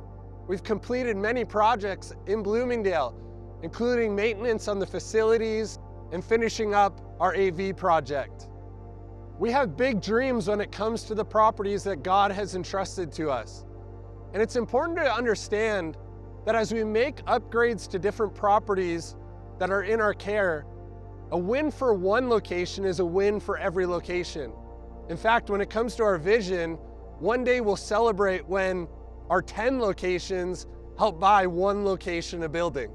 We've completed many projects in Bloomingdale, including maintenance on the facilities and finishing up our AV project. We have big dreams when it comes to the properties that God has entrusted to us. And it's important to understand that as we make upgrades to different properties that are in our care, a win for one location is a win for every location. In fact, when it comes to our vision, one day we'll celebrate when our 10 locations help buy one location a building.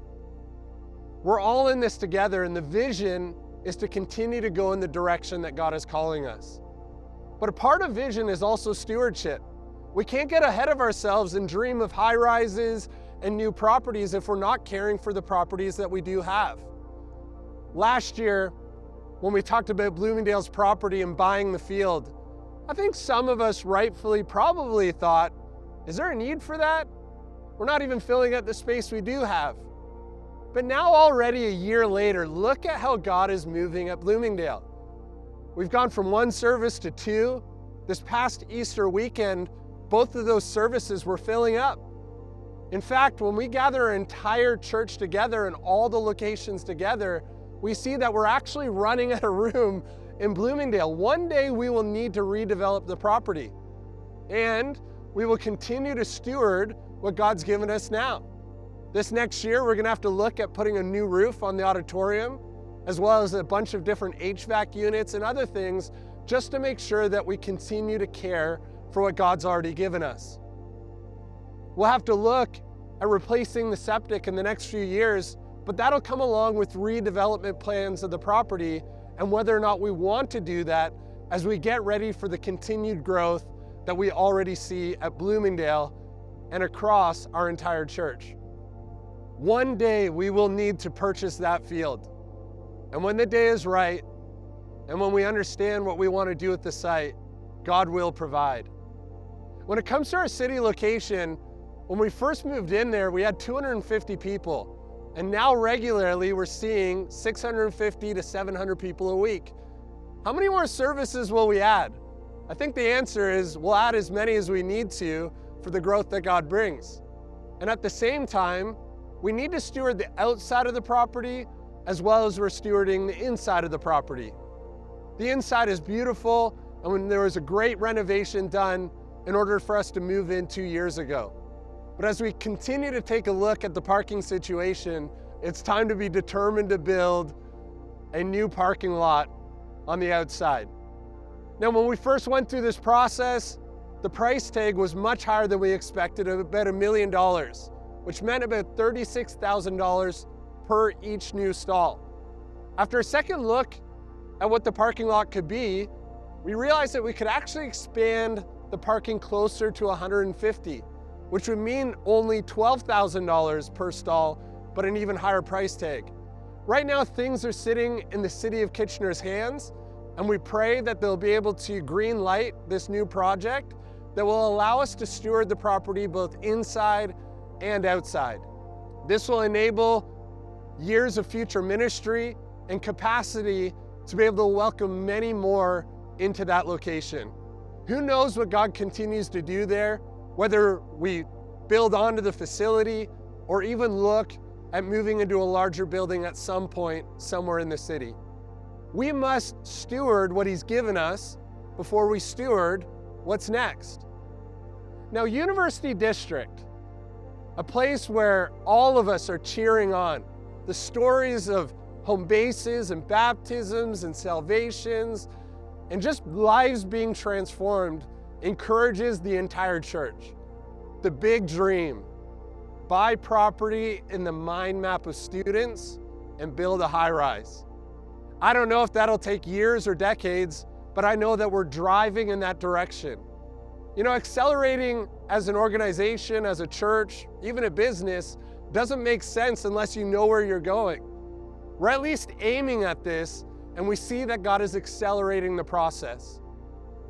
We're all in this together, and the vision is to continue to go in the direction that God is calling us. But a part of vision is also stewardship. We can't get ahead of ourselves and dream of high rises and new properties if we're not caring for the properties that we do have. Last year, when we talked about Bloomingdale's property and buying the field, I think some of us rightfully probably thought, is there a need for that? We're not even filling up the space we do have. But now already a year later, look at how God is moving at Bloomingdale. We've gone from 1 service to 2. This past Easter weekend, both of those services were filling up. In fact, when we gather our entire church together and all the locations together, we see that we're actually running out of room in Bloomingdale. One day we will need to redevelop the property, and we will continue to steward what God's given us now. This next year, we're gonna have to look at putting a new roof on the auditorium, as well as a bunch of different HVAC units and other things, just to make sure that we continue to care for what God's already given us. We'll have to look at replacing the septic in the next few years, but that'll come along with redevelopment plans of the property and whether or not we want to do that as we get ready for the continued growth that we already see at Bloomingdale and across our entire church. One day we will need to purchase that field. And when the day is right, and when we understand what we want to do with the site, God will provide. When it comes to our city location, when we first moved in there, we had 250 people. And now regularly we're seeing 650 to 700 people a week. How many more services will we add? I think the answer is we'll add as many as we need to for the growth that God brings. And at the same time, we need to steward the outside of the property as well as we're stewarding the inside of the property. The inside is beautiful, and when there was a great renovation done in order for us to move in 2 years ago. But as we continue to take a look at the parking situation, it's time to be determined to build a new parking lot on the outside. Now, when we first went through this process, the price tag was much higher than we expected, about $1 million, which meant about $36,000 per each new stall. After a second look at what the parking lot could be, we realized that we could actually expand the parking closer to 150, which would mean only $12,000 per stall, but an even higher price tag. Right now, things are sitting in the City of Kitchener's hands, and we pray that they'll be able to green light this new project that will allow us to steward the property both inside and outside. This will enable years of future ministry and capacity to be able to welcome many more into that location. Who knows what God continues to do there, whether we build onto the facility or even look at moving into a larger building at some point somewhere in the city. We must steward what He's given us before we steward what's next. Now, University District, a place where all of us are cheering on the stories of Homebases and baptisms and salvations and just lives being transformed, encourages the entire church. The big dream: buy property in the mind map of students and build a high-rise. I don't know if that'll take years or decades, but I know that we're driving in that direction. You know, accelerating as an organization, as a church, even a business, doesn't make sense unless you know where you're going. We're at least aiming at this, and we see that God is accelerating the process.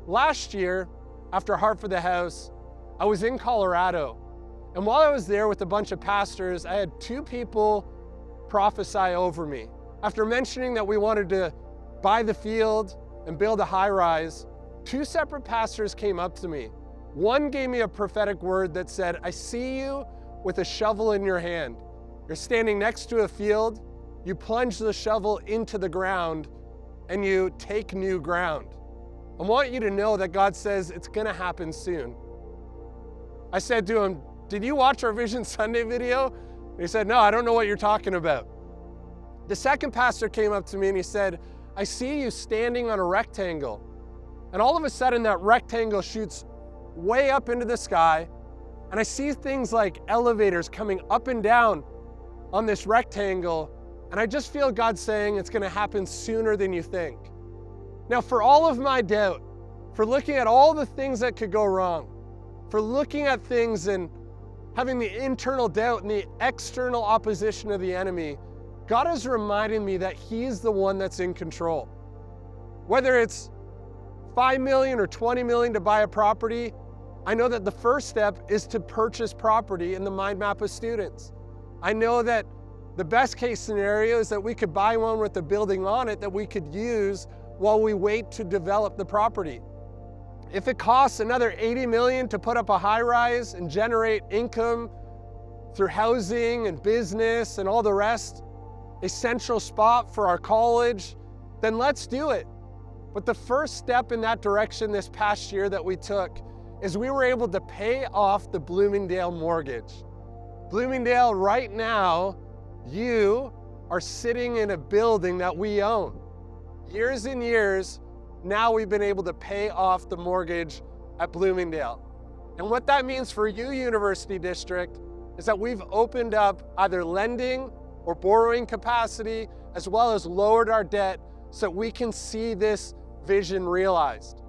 Last year, after Heart for the House, I was in Colorado. And while I was there with a bunch of pastors, I had 2 people prophesy over me. After mentioning that we wanted to buy the field and build a high-rise, 2 separate pastors came up to me. One gave me a prophetic word that said, "I see you with a shovel in your hand. You're standing next to a field, you plunge the shovel into the ground, and you take new ground. I want you to know that God says it's gonna happen soon." I said to him, "Did you watch our Vision Sunday video?" And he said, "No, I don't know what you're talking about." The second pastor came up to me and he said, "I see you standing on a rectangle." And all of a sudden that rectangle shoots way up into the sky, and I see things like elevators coming up and down on this rectangle, and I just feel God saying it's gonna happen sooner than you think. Now, for all of my doubt, for looking at all the things that could go wrong, for looking at things and having the internal doubt and the external opposition of the enemy, God is reminding me that He's the one that's in control. Whether it's $5 million or $20 million to buy a property, I know that the first step is to purchase property in the mind map of students. I know that the best case scenario is that we could buy one with a building on it that we could use while we wait to develop the property. If it costs another $80 million to put up a high-rise and generate income through housing and business and all the rest, a central spot for our college, then let's do it. But the first step in that direction this past year that we took is we were able to pay off the Bloomingdale mortgage. Bloomingdale, right now, you are sitting in a building that we own. Years and years, now we've been able to pay off the mortgage at Bloomingdale. And what that means for you, University District, is that we've opened up either lending or borrowing capacity, as well as lowered our debt so we can see this vision realized.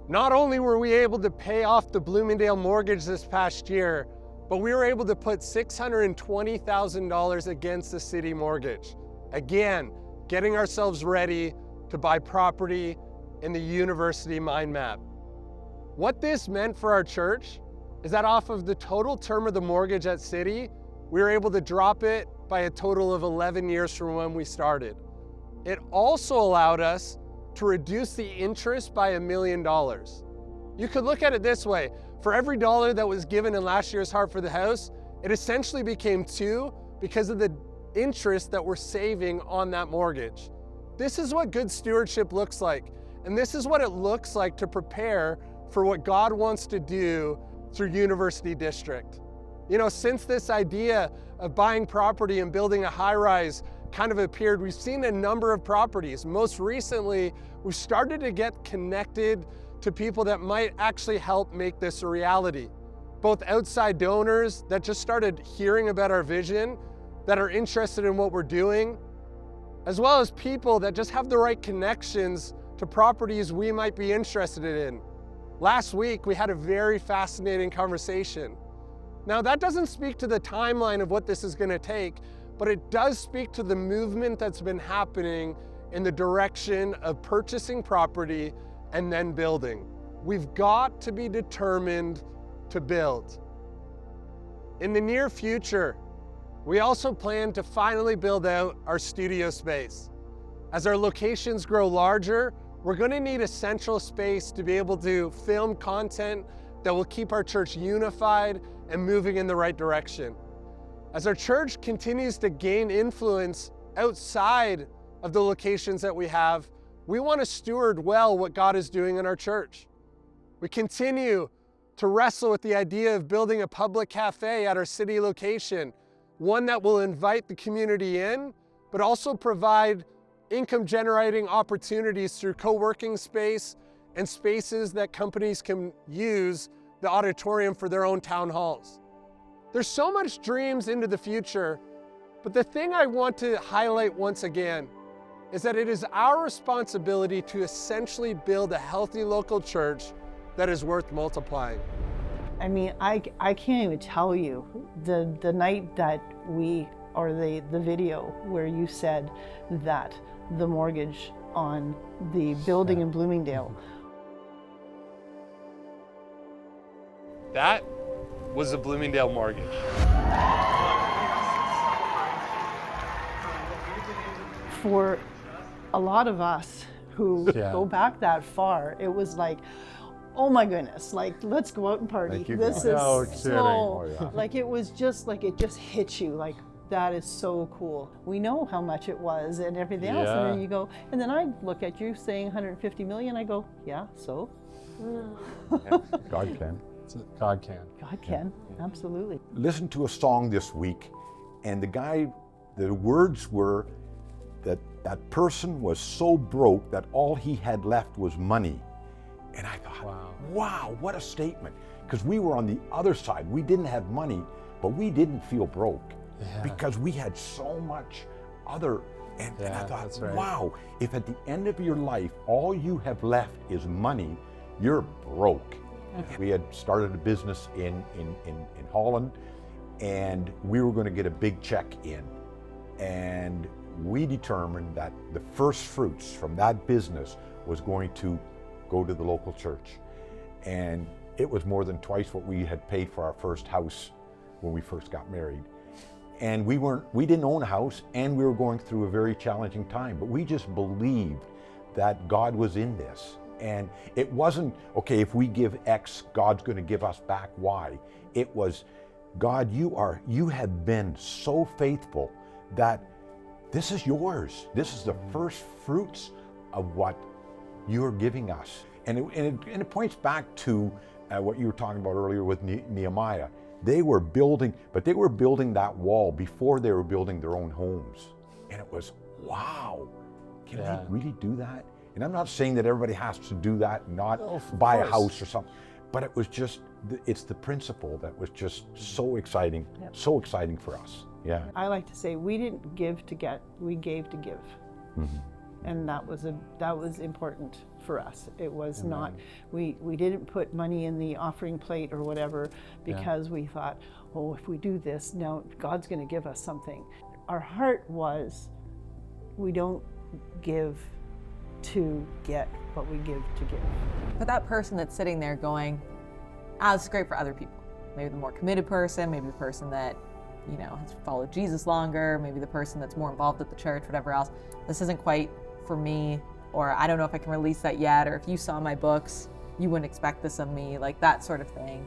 Not only were we able to pay off the Bloomingdale mortgage this past year, but we were able to put $620,000 against the city mortgage. Again, getting ourselves ready to buy property in the university mind map. What this meant for our church is that off of the total term of the mortgage at City, we were able to drop it by a total of 11 years from when we started. It also allowed us to reduce the interest by $1 million. You could look at it this way: for every dollar that was given in last year's Heart for the House, it essentially became 2 because of the interest that we're saving on that mortgage. This is what good stewardship looks like. And this is what it looks like to prepare for what God wants to do through University District. You know, since this idea of buying property and building a high-rise kind of appeared, we've seen a number of properties. Most recently, we've started to get connected to people that might actually help make this a reality. Both outside donors that just started hearing about our vision, that are interested in what we're doing, as well as people that just have the right connections to properties we might be interested in. Last week, we had a very fascinating conversation. Now, that doesn't speak to the timeline of what this is going to take, but it does speak to the movement that's been happening in the direction of purchasing property and then building. We've got to be determined to build. In the near future, we also plan to finally build out our studio space. As our locations grow larger, we're going to need a central space to be able to film content that will keep our church unified and moving in the right direction. As our church continues to gain influence outside of the locations that we have, we want to steward well what God is doing in our church. We continue to wrestle with the idea of building a public cafe at our city location, one that will invite the community in, but also provide income-generating opportunities through co-working space and spaces that companies can use the auditorium for their own town halls. There's so much dreams into the future, but the thing I want to highlight once again is that it is our responsibility to essentially build a healthy local church that is worth multiplying. I mean, I can't even tell you the night that the video where you said that the mortgage on the building in Bloomingdale. That was a Bloomingdale mortgage. For a lot of us who go back that far, it was like, oh my goodness, like, let's go out and party. This is like, it was just like, it just hit you like, that is so cool. We know how much it was and everything else. And then you go, and then I look at you saying 150 million, I go, yeah, so? God can. God can. God can, absolutely. Listened to a song this week, and the words were that person was so broke that all he had left was money. And I thought, wow, what a statement. Because we were on the other side. We didn't have money, but we didn't feel broke because we had so much other. And I thought, wow, if at the end of your life, all you have left is money, you're broke. We had started a business in Holland, and we were going to get a big check in. And we determined that the first fruits from that business was going to go to the local church. And it was more than twice what we had paid for our first house when we first got married. And we didn't own a house, and we were going through a very challenging time, but we just believed that God was in this. And it wasn't, okay, if we give X, God's going to give us back Y. It was, God, you have been so faithful that this is yours. This is the first fruits of what you're giving us. And it points back to what you were talking about earlier with Nehemiah. They were building, but they were building that wall before they were building their own homes. And it was, wow, can they really do that? And I'm not saying that everybody has to do that, not buy a house or something, but it was just, it's the principle that was just so exciting, so exciting for us. Yeah. I like to say we didn't give to get, we gave to give. Mm-hmm. And that was important for us. It was not, we didn't put money in the offering plate or whatever because we thought, oh, if we do this, now God's going to give us something. Our heart was, we don't give to get, but we give to give. But that person that's sitting there going, this is great for other people. Maybe the more committed person, maybe the person that, has followed Jesus longer, maybe the person that's more involved at the church, whatever else. This isn't quite for me, or I don't know if I can release that yet, or if you saw my books, you wouldn't expect this of me, like that sort of thing.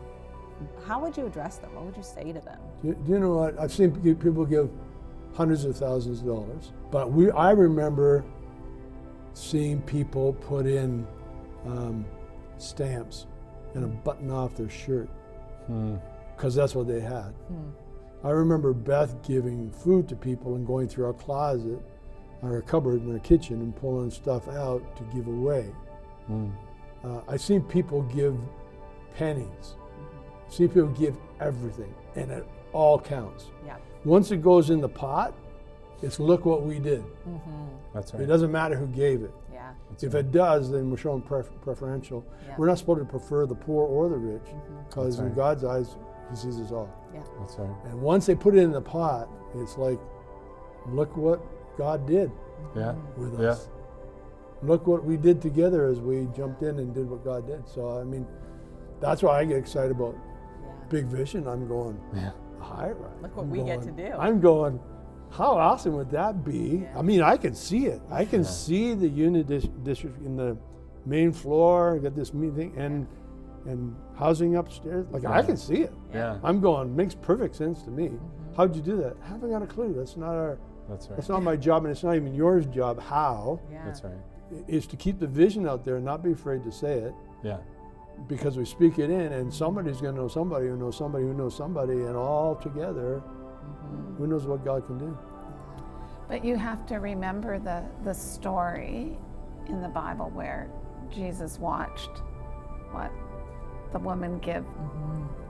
How would you address them? What would you say to them? Do you know what? I've seen people give hundreds of thousands of dollars, but I remember seeing people put in stamps and a button off their shirt because that's what they had. I remember Beth giving food to people and going through our closet, our cupboard in our kitchen and pulling stuff out to give away. I've seen people give pennies. I've seen people give everything, and it all counts. Yeah. Once it goes in the pot, it's look what we did. That's right. It doesn't matter who gave it. Yeah. If it does, then we're showing preferential. Yeah. We're not supposed to prefer the poor or the rich, because That's in right. God's eyes, He sees us all. Yeah. That's right. And once they put it in the pot, it's like, look what God did Yeah. with Yeah. us. Look what we did together as we jumped in and did what God did. So, I mean, that's why I get excited about Big Vision. I'm going, Yeah. hi, Look what we get to do. I'm going, how awesome would that be? Yeah. I mean, I can see it. I can see the unit district in the main floor, got this meeting and housing upstairs. Like, I can see it. Yeah. I'm going, makes perfect sense to me. How'd you do that? Haven't got a clue. That's not That's not my job, and it's not even yours job. How? Yeah. That's right. Is to keep the vision out there and not be afraid to say it, Yeah. because we speak it in, and somebody's going to know somebody who knows somebody who knows somebody, and all together, who knows what God can do. But you have to remember the story in the Bible where Jesus watched what the woman give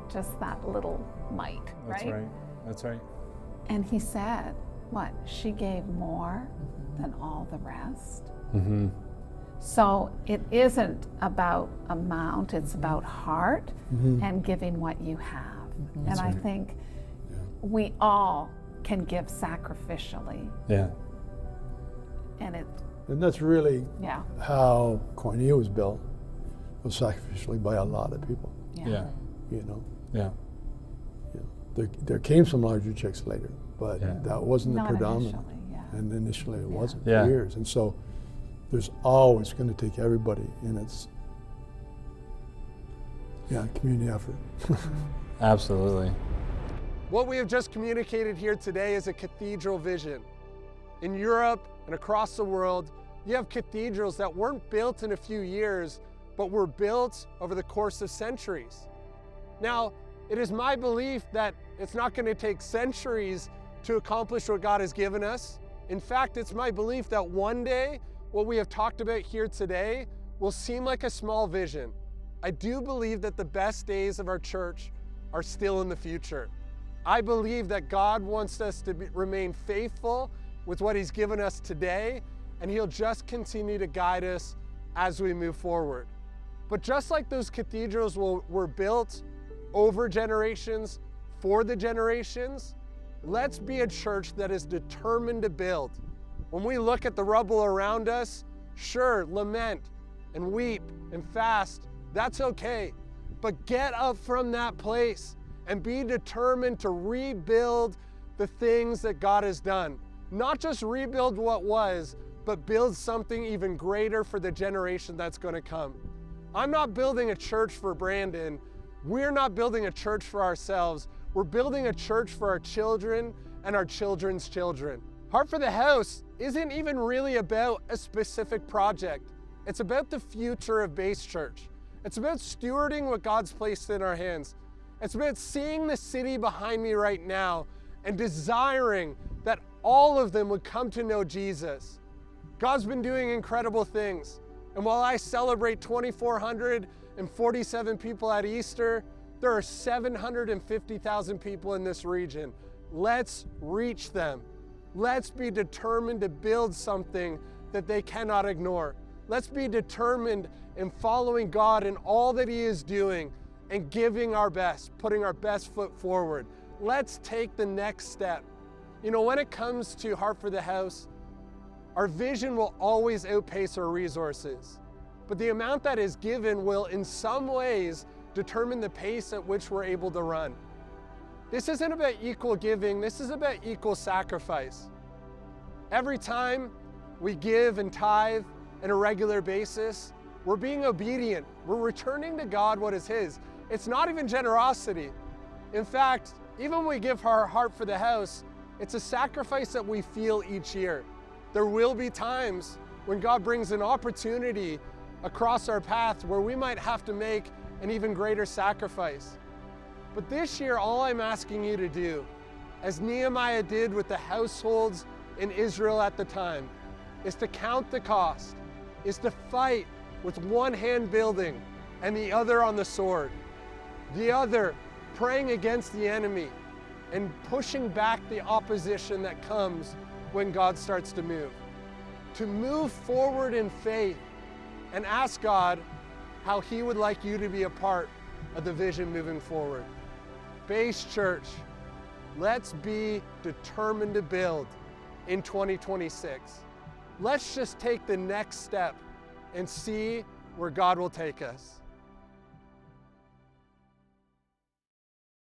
just that little mite, That's right. That's right. And he said, what? She gave more than all the rest. So it isn't about amount, it's about heart and giving what you have. And I think we all can give sacrificially. Yeah. And that's really yeah. how Koinonia was built, was sacrificially by a lot of people. Yeah. You know, Yeah. there came some larger checks later, but that wasn't Not the predominant. initially, yeah. And initially it wasn't Yeah. for years. And so there's always going to take everybody, and it's community effort. Absolutely. What we have just communicated here today is a cathedral vision. In Europe and across the world, you have cathedrals that weren't built in a few years, but were built over the course of centuries. Now, it is my belief that it's not going to take centuries to accomplish what God has given us. In fact, it's my belief that one day, what we have talked about here today will seem like a small vision. I do believe that the best days of our church are still in the future. I believe that God wants us to remain faithful with what He's given us today, and He'll just continue to guide us as we move forward. But just like those cathedrals were built over generations, for the generations, let's be a church that is determined to build. When we look at the rubble around us, sure, lament and weep and fast, that's okay. But get up from that place and be determined to rebuild the things that God has done. Not just rebuild what was, but build something even greater for the generation that's going to come. I'm not building a church for Brandon. We're not building a church for ourselves. We're building a church for our children and our children's children. Heart for the House isn't even really about a specific project. It's about the future of Base Church. It's about stewarding what God's placed in our hands. It's about seeing the city behind me right now and desiring that all of them would come to know Jesus. God's been doing incredible things. And while I celebrate 2,447 people at Easter, there are 750,000 people in this region. Let's reach them. Let's be determined to build something that they cannot ignore. Let's be determined in following God in all that He is doing and giving our best, putting our best foot forward. Let's take the next step. You know, when it comes to Heart for the House, our vision will always outpace our resources. But the amount that is given will, in some ways, determine the pace at which we're able to run. This isn't about equal giving, this is about equal sacrifice. Every time we give and tithe on a regular basis, we're being obedient. We're returning to God what is His. it's not even generosity. In fact, even when we give our heart for the house, it's a sacrifice that we feel each year. There will be times when God brings an opportunity across our path where we might have to make an even greater sacrifice. But this year, all I'm asking you to do, as Nehemiah did with the households in Israel at the time, is to count the cost, is to fight with one hand building and the other on the sword, the other praying against the enemy and pushing back the opposition that comes when God starts to move. To move forward in faith and ask God how He would like you to be a part of the vision moving forward. Base Church, let's be determined to build in 2026. Let's just take the next step and see where God will take us.